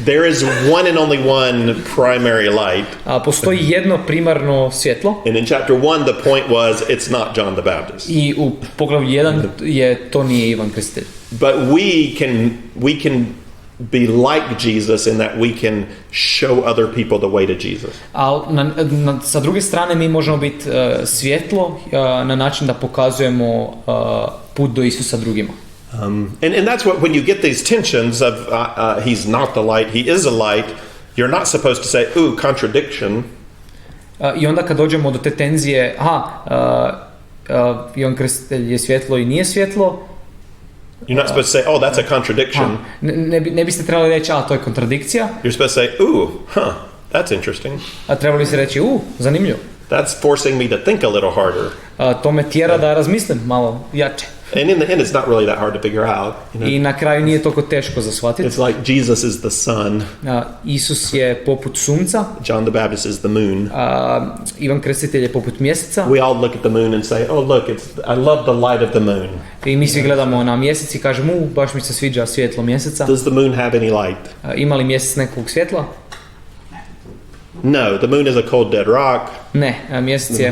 there is one and only one primary light. Postoji jedno primarno svjetlo. And in chapter 1 the point was it's not John the Baptist. I u poglavlju 1 to nije Ivan Krstitelj. But we can be like Jesus in that we can show other people the way to Jesus. Ali sa druge strane mi možemo biti svjetlo na način da pokazujemo put do Isusa drugima. And that's when you get these tensions of he's not the light, he is a light, you're not supposed to say, ooh, contradiction. I onda kad dođemo do te tenzije, Ivan Krstitelj je svjetlo i nije svjetlo, You're not supposed to say, oh, that's a contradiction. Ne biste trebali reći, to je kontradikcija. You're supposed to say, ooh, that's interesting. A trebali se reći, zanimljivo. That's forcing me to think a little harder. To me tjera da razmislim malo jače. And in the end, it's not really that hard to figure out. You know? I na kraju nije toliko teško za shvatiti. It's like Jesus is the sun. Isus je poput sunca. John the Baptist is the moon. Ivan Krstitelj je poput mjeseca. We all look at the moon and say, oh, look, I love the light of the moon. I mi svi gledamo na mjesec i kažemo, baš mi se sviđa svjetlo mjeseca. Does the moon have any light? Ima li mjesec nekog svjetla? No, the moon is a cold, dead rock. Ne, mjesec je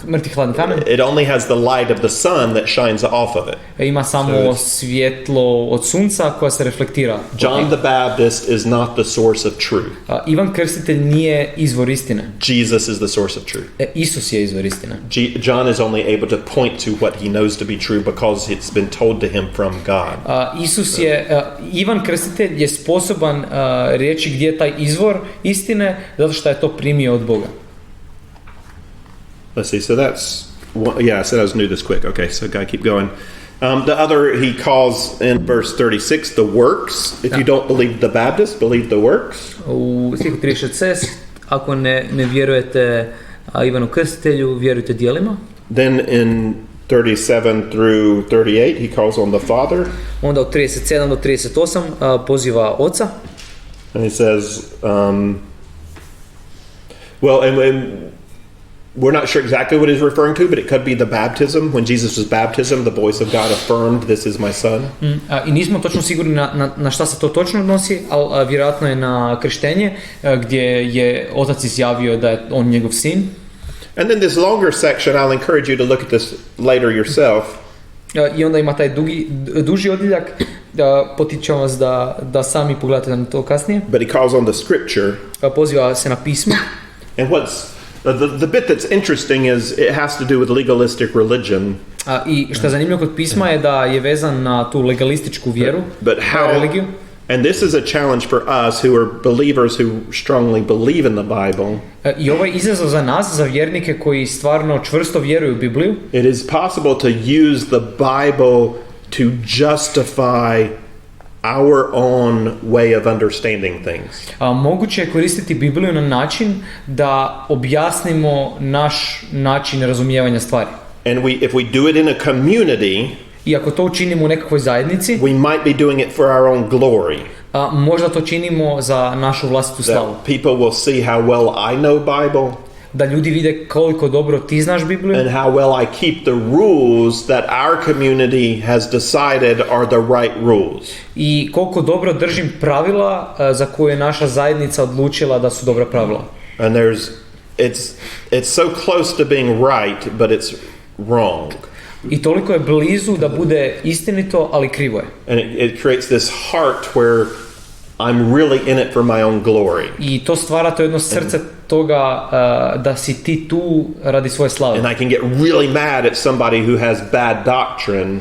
mrtvi hladni kamen. It only has the light of the sun that shines off of it. Ima samo svjetlo od sunca koja se reflektira. John the Baptist is not the source of truth. Ivan Krstitelj nije izvor istine. Jesus is the source of truth. Isus je izvor istine. John is only able to point to what he knows to be true because it's been told to him from God. Ivan Krstitelj je sposoban reći gdje je taj izvor istine zato što je to primio od Boga. Let's see, so that's I said I was new this quick. Okay, so gotta keep going. The other, he calls in verse 36 the works. If you don't believe the Baptist, believe the works. U stihu 36, ako ne vjerujete Ivanu Krstitelju, vjerujte djelima. Then in 37 through 38, he calls on the Father. Onda od 37 do 38 poziva Oca. And he says, and we're not sure exactly what he's referring to, but it could be the baptism. When Jesus was baptism, the voice of God affirmed, this is my son. I nismo točno sigurni na šta se to točno odnosi, ali vjerojatno je na krštenje, gdje je Otac izjavio da je on njegov sin. And then this longer section, I'll encourage you to look at this later yourself. I onda ima taj duži odjeljak, potičem vas da sami pogledate na to kasnije. But he calls on the scripture. Poziva se na pismo. And what's the bit that's interesting is it has to do with legalistic religion. I što je zanimljivo kod pisma je da je vezan na tu legalističku vjeru, religiju. And this is a challenge for us who are believers who strongly believe in the Bible. I ovo je izazov za nas, za vjernike koji stvarno čvrsto vjeruju u Bibliju. It is possible to use the Bible to justify our own way of understanding things. Moguće je koristiti Bibliju na način da objasnimo naš način razumijevanja stvari. And if we do it in a community, i ako to učinimo u nekakvoj zajednici, we might be doing it for our own glory. Možda to činimo za našu vlastitu slavu. People will see how well I know Bible. Da ljudi vide koliko dobro ti znaš Bibliju. And how well I keep the rules that our community has decided are the right rules. I koliko dobro držim pravila za koje je naša zajednica odlučila da su dobra pravila. And there's it's so close to being right, but it's wrong. I toliko je blizu da bude istinito, ali krivo je. And it creates this heart where I'm really in it for my own glory. I to stvara to jedno srce toga da si ti tu radi svoje slave. And I can get really mad at somebody who has bad doctrine,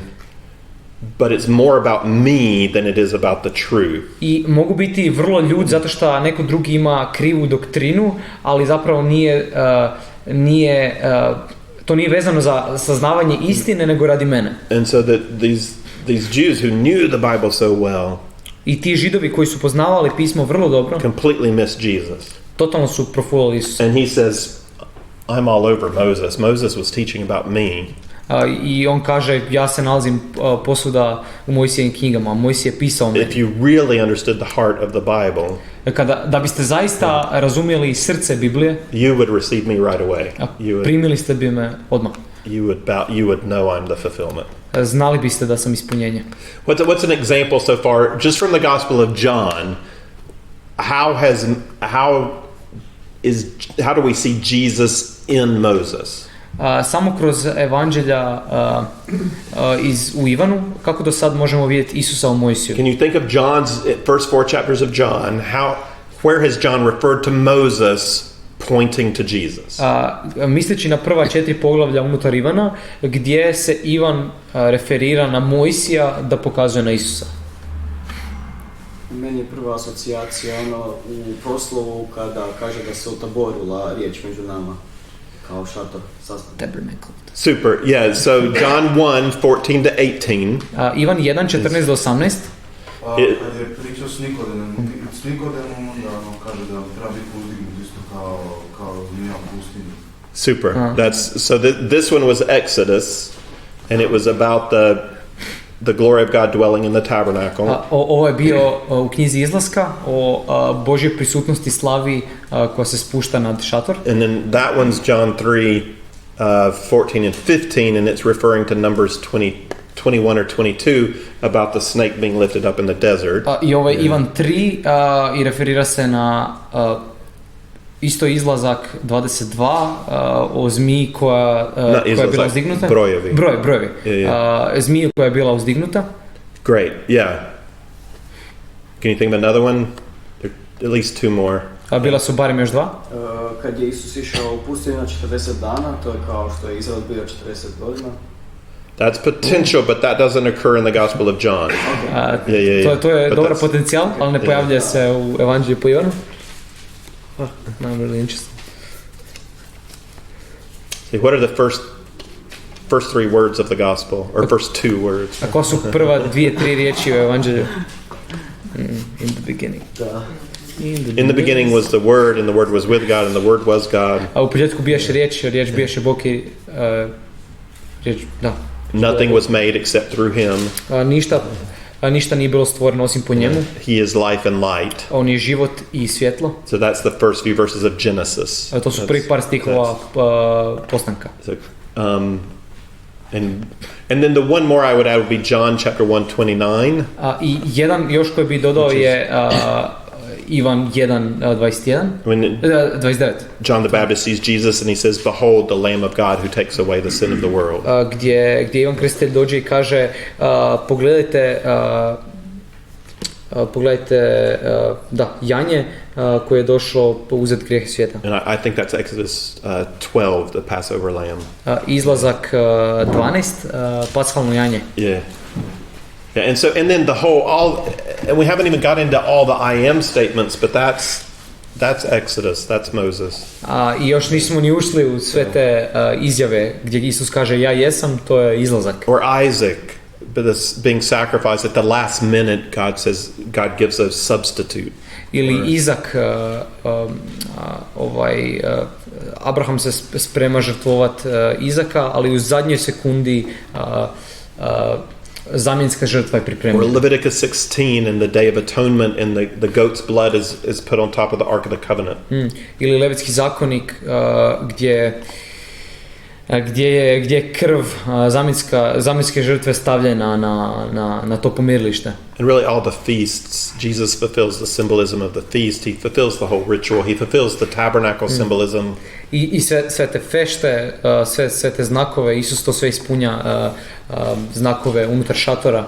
but it's more about me than it is about the truth. I mogu biti vrlo ljud zato što neko drugi ima krivu doktrinu, ali zapravo to nije vezano za saznavanje istine, nego radi mene. And so that these Jews who knew the Bible so well, I ti Židovi koji su poznavali pismo vrlo dobro, completely missed Jesus. totalno su profulali Isusa. And he says, I'm all over Moses. Moses was teaching about me. I on kaže, ja se nalazim posvuda u Mojsijevim knjigama, Mojsije je pisao meni. If you really understood the heart of the Bible, Da biste zaista razumjeli srce Biblije, you would receive me right away. Primili ste bi me odmah. You would know I'm the fulfillment. Znali biste da sam ispunjenje. What's an example so far, just from the Gospel of John? How do we see Jesus in Moses? Samo kroz evanđelja u Ivanu, kako do sad možemo vidjeti Isusa u Mojsiju? Can you think of John's first 4 chapters of John? Where has John referred to Moses pointing to Jesus? Misleći na prva 4 poglavlja unutar Ivana, gdje se Ivan referira na Mojsija da pokazuje na Isusa. Meni je prva asocijacija u proslovu kada kaže da se otaborila riječ među nama. Kao šator sastav. Super, yeah, so John 1, 14 to 18. Ivan 1, 14 do 18. Kad je pričao s Nikodemom, onda kaže da treba biti uzdignut isto kao zmija u pustinji. Super. This one was Exodus, and it was about the glory of God dwelling in the tabernacle. Ovo je bio u knjizi Izlaska o Božjoj prisutnosti slavi koja se spušta nad šator. And then that one's John 3, 14 and 15, and it's referring to Numbers 21 or 22 about the snake being lifted up in the desert. I ovo je Ivan 3 i referira se na isto Izlazak 22 o zmiji koja je bila uzdignuta. Brojevi. Zmiju koja je bila uzdignuta. Great, yeah. Can you think of another one? There are at least 2 more. Bila su barem još 2. Kad je Isus išao u pustinju na 40 dana, to je kao što je Izrael bio 40 godina. That's potential, but that doesn't occur in the Gospel of John. To je dobar potencijal, ali ne pojavlja se u Evanđelju po Ivanu. I'm really interested. See, what are the first 3 words of the gospel, or first 2 words? A ko su prva 2-3 riječi u Evanđelju? In the beginning. In the beginning was the Word, and the Word was with God, and the Word was God. A u početku bijaše riječ bijaše Bog i riječ, da. Nothing was made except through Him. Ništa nije bilo stvoreno osim po njemu. He is life and light. On je život i svjetlo. So that's the first few verses of Genesis. To su prvi par stihova postanka. So, and then the one more I would add would be John chapter 1:29. I jedan još koji bi dodao je Ivan 1:21. 29. John the Baptist sees Jesus and he says, "Behold, the Lamb of God who takes away the sin of the world." Gdje Ivan Krstitelj dođe i kaže, pogledajte, janje koje je došlo uzeti grijeh svijeta. And I think that's Exodus 12, the Passover lamb. Izlazak 12, pashalno janje. Yeah. Yeah, and then and we haven't even got into all the I am statements, but that's Exodus, that's Moses. I još nismo ni ušli u sve te izjave gdje Isus kaže ja jesam, to je Izlazak. Or Isaac, being sacrificed at the last minute, God gives a substitute. Ili Izak, Abraham se sprema žrtvovat Izaka, ali u zadnjoj sekundi zamjenska žrtva je pripremljena. Or Leviticus 16 and the Day of Atonement and the goat's blood is put on top of the Ark of the Covenant. Ili Levitski zakonik gdje gdje je krv zamjenske žrtve stavljena na to pomirilište. And really all the feasts, Jesus fulfills the symbolism of the feast. He fulfills the whole ritual. He fulfills the tabernacle symbolism. I sve te fešte, sve te znakove, Isus to sve ispunja, znakove unutar šatora.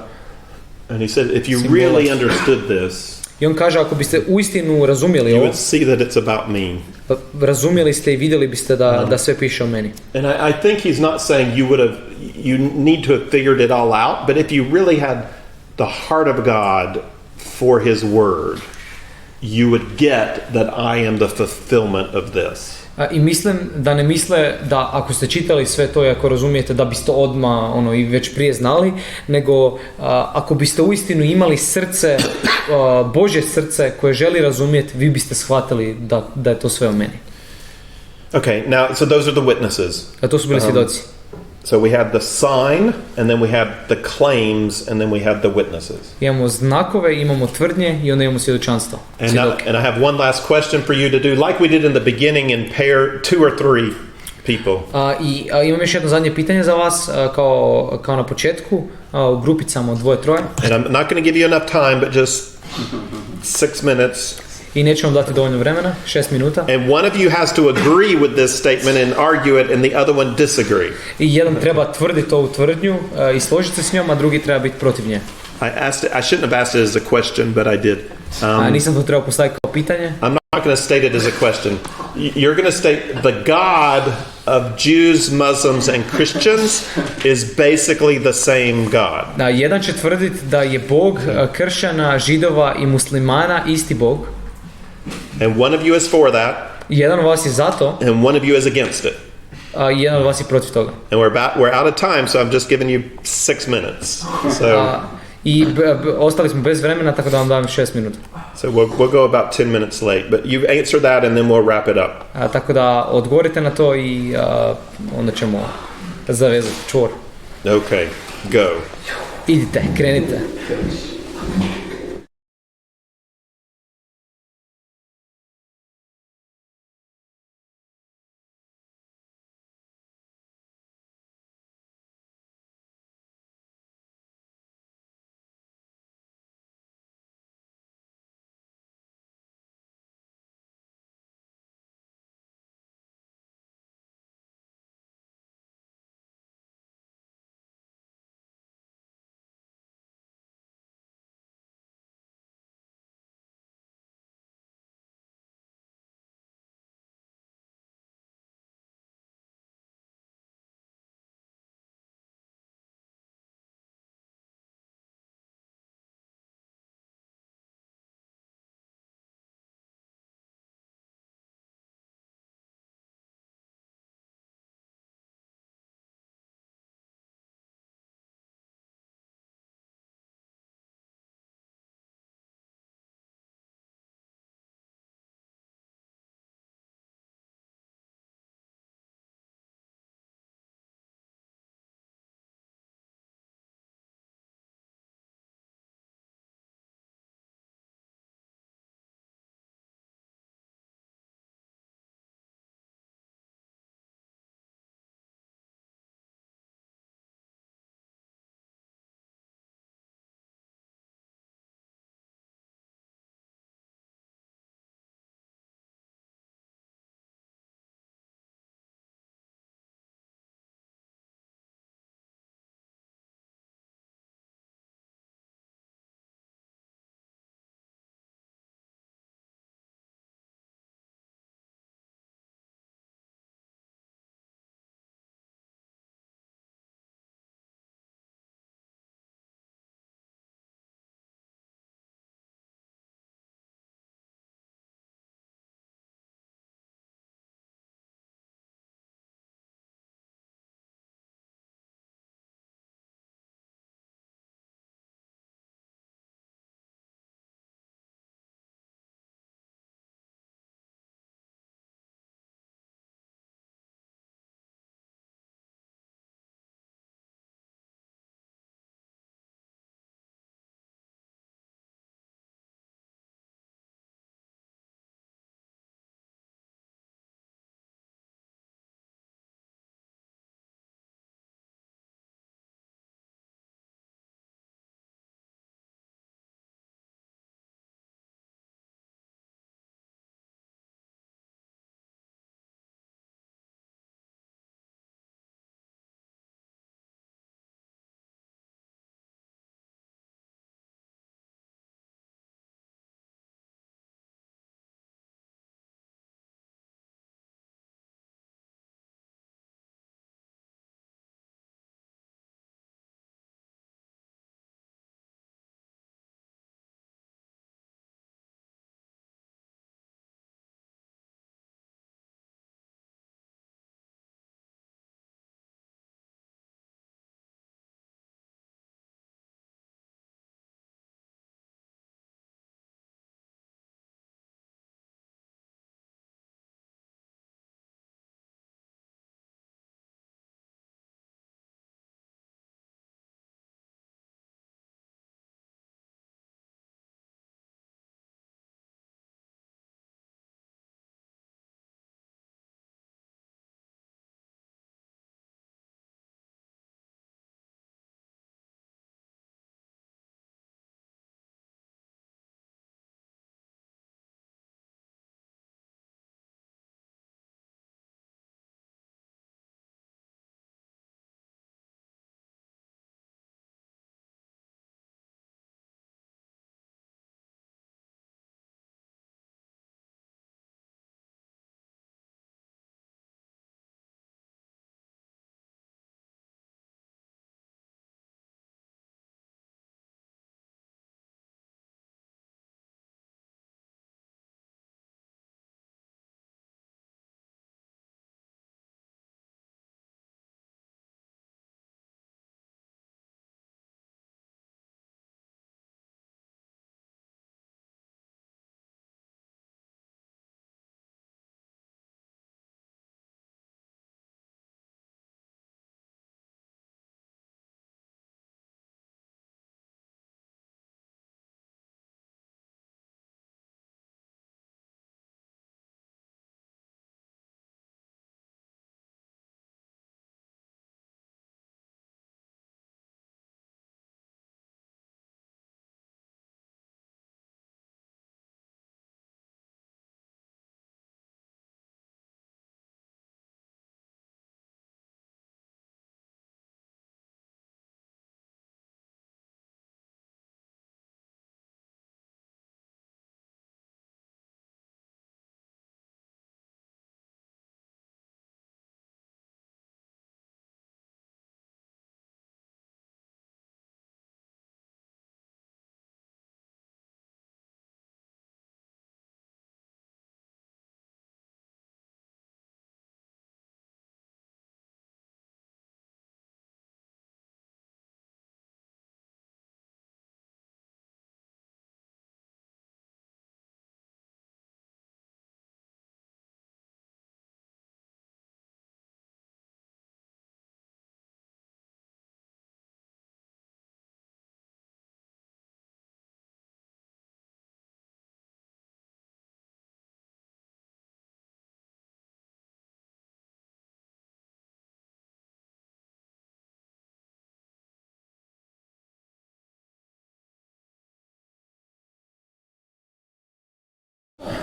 And he said, if you really understood this, I on kaže, ako biste uistinu razumjeli you ovo, would see that it's about me. razumjeli ste i vidjeli biste da sve piše o meni. And I think he's not saying you need to have figured it all out, but if you really had the heart of God for his word, you would get that I am the fulfillment of this. I mislim da ne misle da ako ste čitali sve to i ako razumijete da biste odmah i već prije znali, nego ako biste uistinu imali srce, Božje srce koje želi razumjeti, vi biste shvatili da je to sve o meni. Okay, now so those are the witnesses. A to su bili svjedoci. So we have the sign, and then we have the claims, and then we have the witnesses. Imamo znakove, imamo tvrdnje i onda imamo svjedočanstvo. And I have one last question for you to do, like we did in the beginning, in pair 2 or 3 people. Imam još jedno zadnje pitanje za vas, kao na početku, u grupicama od 2-3. And I'm not going to give you enough time, but just 6 minutes. I neću vam dati dovoljno vremena, 6 minuta. And one of you has to agree with this statement and argue it, and the other one disagree. I jedan treba tvrditi ovu tvrdnju i složiti se s njom, a drugi treba biti protiv nje. I shouldn't have asked it as a question, but I did. Nisam to trebao postaviti kao pitanje. I'm not going to state it as a question. You're going to state the God of Jews, Muslims, and Christians is basically the same God. Da, jedan će tvrditi da je Bog kršćana, židova i muslimana isti Bog. And one of you is for that. Jedan od vas je za to. And one of you is against it. I jedan od vas je protiv toga. And we're out of time, so I'm just giving you 6 minutes. So ostali smo bez vremena, tako da vam dajem 6 minuta. So we'll go about 10 minutes late, but you answer that and then we'll wrap it up. Tako da odgovorite na to i onda ćemo zavezati čvor. Okay, go. Idite, krenite.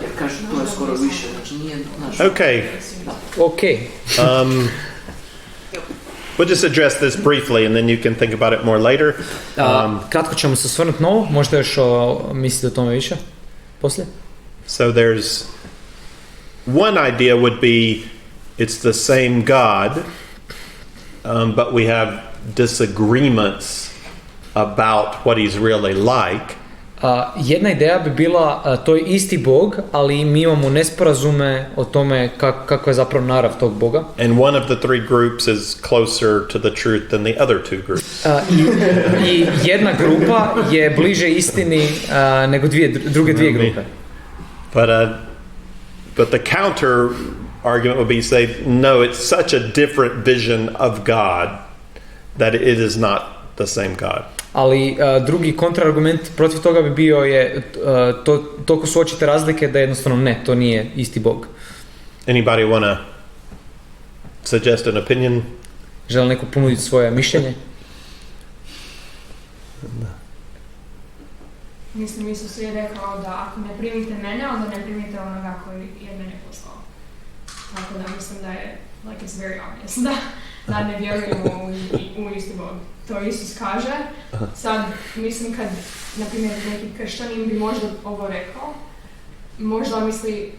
Jer kažu, to je skoro više, znači nije naš... Okay. Ok. We'll just address this briefly and then you can think about it more later. Kratko ćemo se osvrnuti na ovo, možete još misliti o tome više poslije. So there's one idea would be it's the same God, but we have disagreements about what he's really like. Jedna ideja bi bila, to je isti Bog, ali mi imamo nesporazume o tome kako je zapravo narav tog Boga. And one of the three groups is closer to the truth than the other two groups. I jedna grupa je bliže istini nego druge dvije grupe. But the counter argument would be say, no, it's such a different vision of God that it is not the same God. Ali drugi kontraargument protiv toga bi bio je toliko su očite razlike da jednostavno ne, to nije isti Bog. Anybody want to suggest an opinion? Želi neko ponuditi svoje mišljenje? Mislim, Isus je rekao da ako ne primite mene, onda ne primite onoga koji je mene poslao. Tako da mislim da je, like it's very obvious, da ne vjerujemo u isti Bog. To Isus kaže. Sad, mislim kad, na primjer, neki kršćanin bi možda ovo rekao, možda misli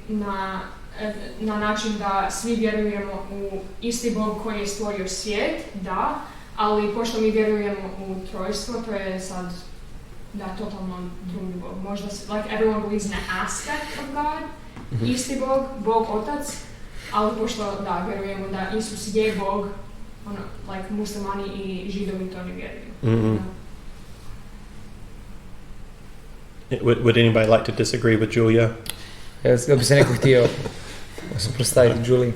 na način da svi vjerujemo u isti Bog koji je stvorio svijet, da, ali pošto mi vjerujemo u trojstvo, to je sad totalno drugi Bog. Možda, like everyone believes in an aspect of God, isti Bog, Bog Otac, ali pošto vjerujemo da Isus je Bog, like muslimani i židovi to ne vjeruju. Mm-hmm. Would anybody like to disagree with Julia? Ja bi se neko htio suprotstaviti Juliji.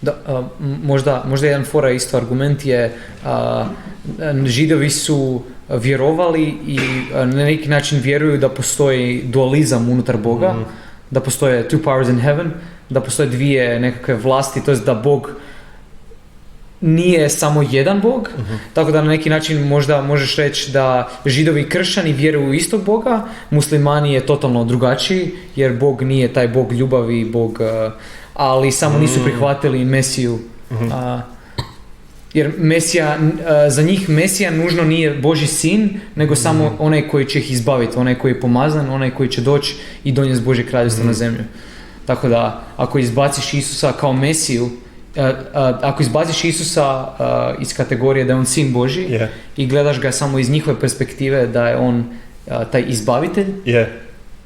Da, možda jedan fora isto argument je židovi su vjerovali i na neki način vjeruju da postoji dualizam unutar Boga, da postoje two powers in heaven, da postoje dvije nekakve vlasti, to je da Bog nije samo jedan Bog, tako da na neki način možda možeš reći da židovi i kršćani vjeruju u istog Boga, muslimani je totalno drugačiji, jer Bog nije taj Bog ljubavi, Bog, ali samo nisu prihvatili Mesiju. Jer Mesija, za njih Mesija nužno nije Božji sin, nego samo onaj koji će ih izbaviti, onaj koji je pomazan, onaj koji će doći i donijeti Božje kraljevstvo na zemlju. Tako da, ako izbaciš Isusa kao Mesiju, ako izbaciš Isusa iz kategorije da je on sin Božji i gledaš ga samo iz njihove perspektive da je on taj izbavitelj,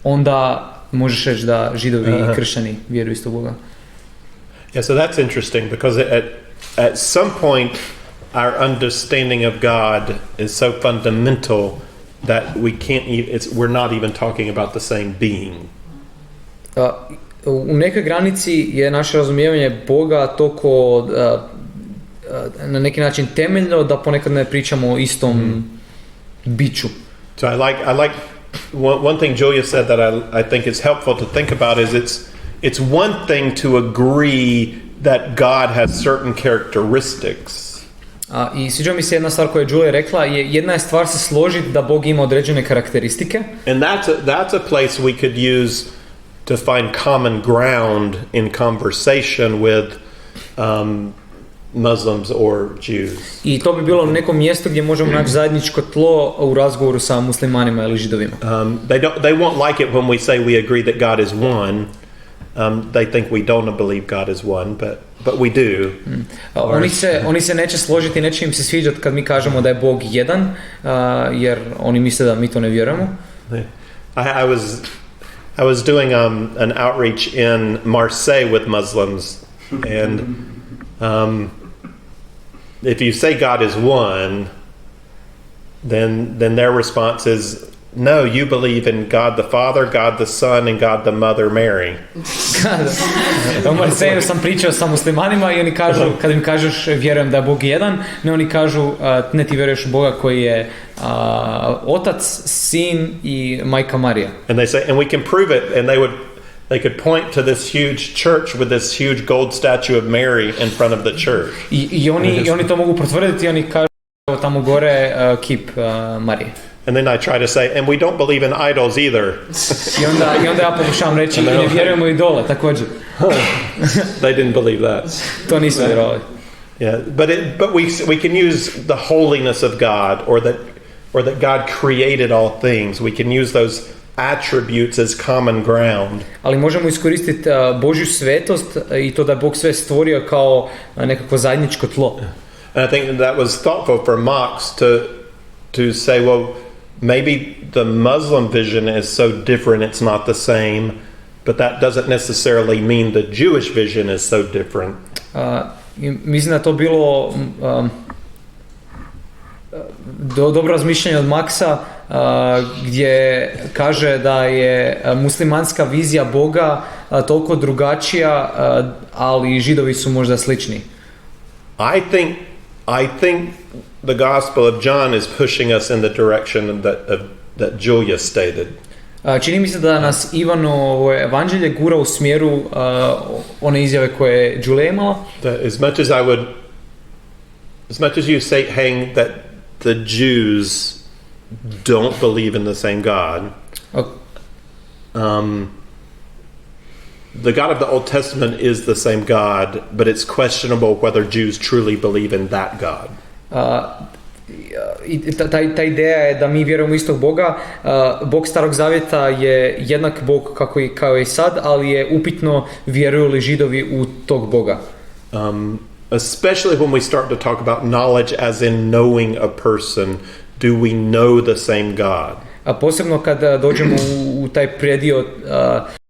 onda možeš reći da židovi i kršćani vjeruju isto Boga. Yeah, so that's interesting because at some point our understanding of God is so fundamental that we're not even talking about the same being. U nekoj granici je naše razumijevanje Boga toliko na neki način temeljno da ponekad ne pričamo o istom biću. So I like one thing Julia said that I think it's helpful to think about is it's one thing to agree that God has certain characteristics. I sviđa mi se jedna stvar koju je Julia rekla, jedna je stvar se složiti da Bog ima određene karakteristike. And that's a place we could use to find common ground in conversation with Muslims or Jews. I to bi bilo neko mjesto gdje možemo naći zajedničko tlo u razgovoru sa muslimanima ili židovima. They won't like it when we say we agree that God is one. They think we don't believe God is one, but we do. Oni se neće složiti, neće im se sviđati kad mi kažemo da je Bog jedan, jer oni misle da mi to ne vjerujemo. I was doing an outreach in Marseille with Muslims, and if you say God is one, then their response is, no, you believe in God the Father, God the Son, and God the Mother Mary. U Marseju sam pričao sa muslimanima i oni kažu, kad im kažeš vjerujem da je Bog jedan, ne, oni kažu ne, ti vjeruješ u Boga koji je Otac, Sin i Majka Marija. And they say, and we can prove it, and They could point to this huge church with this huge gold statue of Mary in front of the church. I oni to mogu potvrditi, oni kažu tamo gore kip Marije. And then I try to say, and we don't believe in idols either. I onda ja pokušavam reći, ne vjerujemo i dole, također. They didn't believe that. To nisu vjerovali. Yeah, but we can use the holiness of God, or that God created all things. We can use those attributes as common ground. Ali možemo iskoristiti Božju svetost i to da Bog sve stvorio kao nekako zajedničko tlo. And I think that was thoughtful for Marx to say, well, maybe the Muslim vision is so different it's not the same, but that doesn't necessarily mean the Jewish vision is so different. Mislim da to bilo dobro razmišljanje od Maxa, gdje kaže da je muslimanska vizija Boga toliko drugačija, ali Židovi su možda slični. I think the Gospel of John is pushing us in the direction that Julia stated. Čini mi se da nas Ivanovo evanđelje gura u smjeru one izjave koje je Julia imala. As much as you saying that the Jews don't believe in the same God, the God of the Old Testament is the same God, but it's questionable whether Jews truly believe in that God. Ta ideja je da mi vjerujemo istog Boga. Bog Starog Zavjeta je jednak Bog kao i sad, ali je upitno vjeruju li Židovi u tog Boga. Especially when we start to talk about knowledge as in knowing a person, do we know the same God? A posebno kada dođemo u taj predio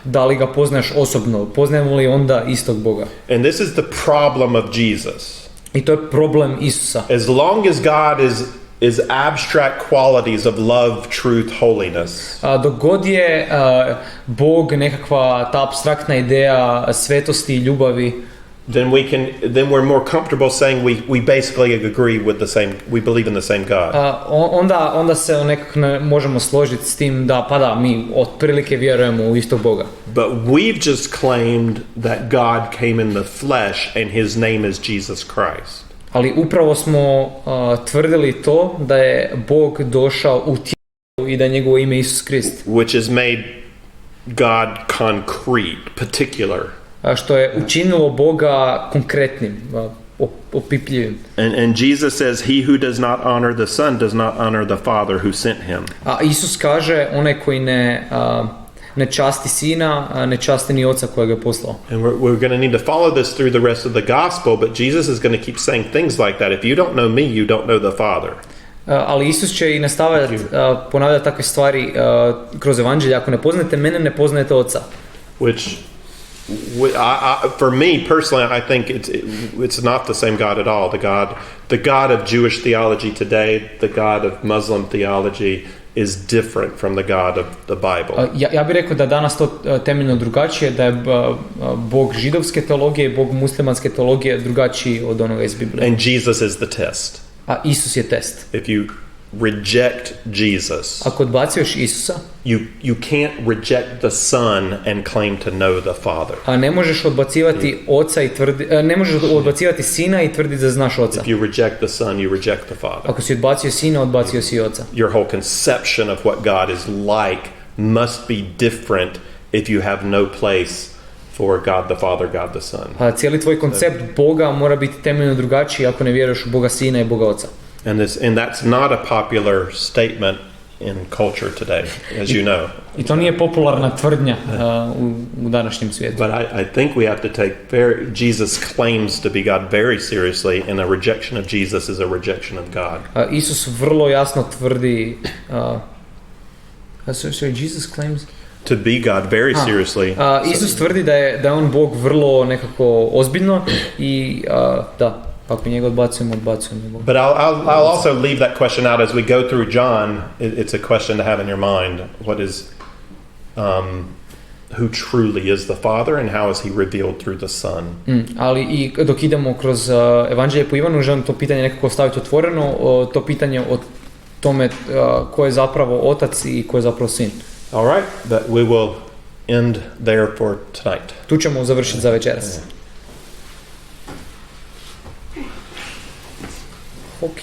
da li ga poznaš osobno, poznajemo li onda istog Boga? And this is the problem of Jesus. I to je problem Isusa. As long as God is abstract qualities of love, truth, holiness. Dok god je Bog nekakva ta apstraktna ideja svetosti i ljubavi, then we're more comfortable saying we basically agree with the same, we believe in the same God. Onda se nekako možemo složiti s tim da mi otprilike vjerujemo u istog Boga. But we've just claimed that God came in the flesh and his name is Jesus Christ. Ali upravo smo tvrdili to da je Bog došao u tijelu i da je njegovo ime Isus Krist. Which has made God concrete, particular. Što je učinilo Boga konkretnim, opipljivim. And Jesus says, he who does not honor the Son does not honor the Father who sent him. A Isus kaže, onaj koji ne časti Sina, ne časti ni Oca kojega je poslao. And we're going to need to follow this through the rest of the gospel, but Jesus is going to keep saying things like that. If you don't know me, you don't know the Father. Ali Isus će i nastavljati ponavljati takve stvari kroz evanđelje. Ako ne poznajete mene, ne poznajete Oca. Which for me personally, I think it's not the same God at all. The God of Jewish theology today, the God of Muslim theology is different from the God of the Bible. Ja bih rekao da danas to temeljno drugačije, da je Bog židovske teologije i Bog muslimanske teologije drugačiji od onoga iz Biblije. And Jesus is the test. A Isus je test. If you reject Jesus, ako odbacuješ Isusa, you can't reject the Son and claim to know the Father. A ne možeš odbacivati Oca i ne možeš odbacivati Sina i tvrditi da znaš Oca. If you reject the Son, you reject the Father. Ako si odbacio Sina, odbacio si Oca. Your whole conception of what God is like must be different if you have no place for God the Father, God the Son. A cijeli tvoj koncept Boga mora biti temeljno drugačiji ako ne vjeruješ u Boga Sina i Boga Oca. And that's not a popular statement in culture today, as you know. I to nije popularna tvrdnja u današnjem svijetu. But I think we have to take Jesus claims to be God very seriously, and a rejection of Jesus is a rejection of God. Isus vrlo jasno tvrdi Jesus claims to be God very seriously. Isus tvrdi da je on Bog vrlo nekako ozbiljno i da ako njega odbacujemo. But I'll also leave that question out as we go through John. It's a question to have in your mind. What is who truly is the Father and how is he revealed through the Son? Ali i dok idemo kroz evanđelje po Ivanu, želim to pitanje nekako ostaviti otvoreno, to pitanje o tome ko je zapravo Otac i ko je zapravo Sin. All right, but we will end there for tonight. Tu ćemo završiti za večeras. Ok.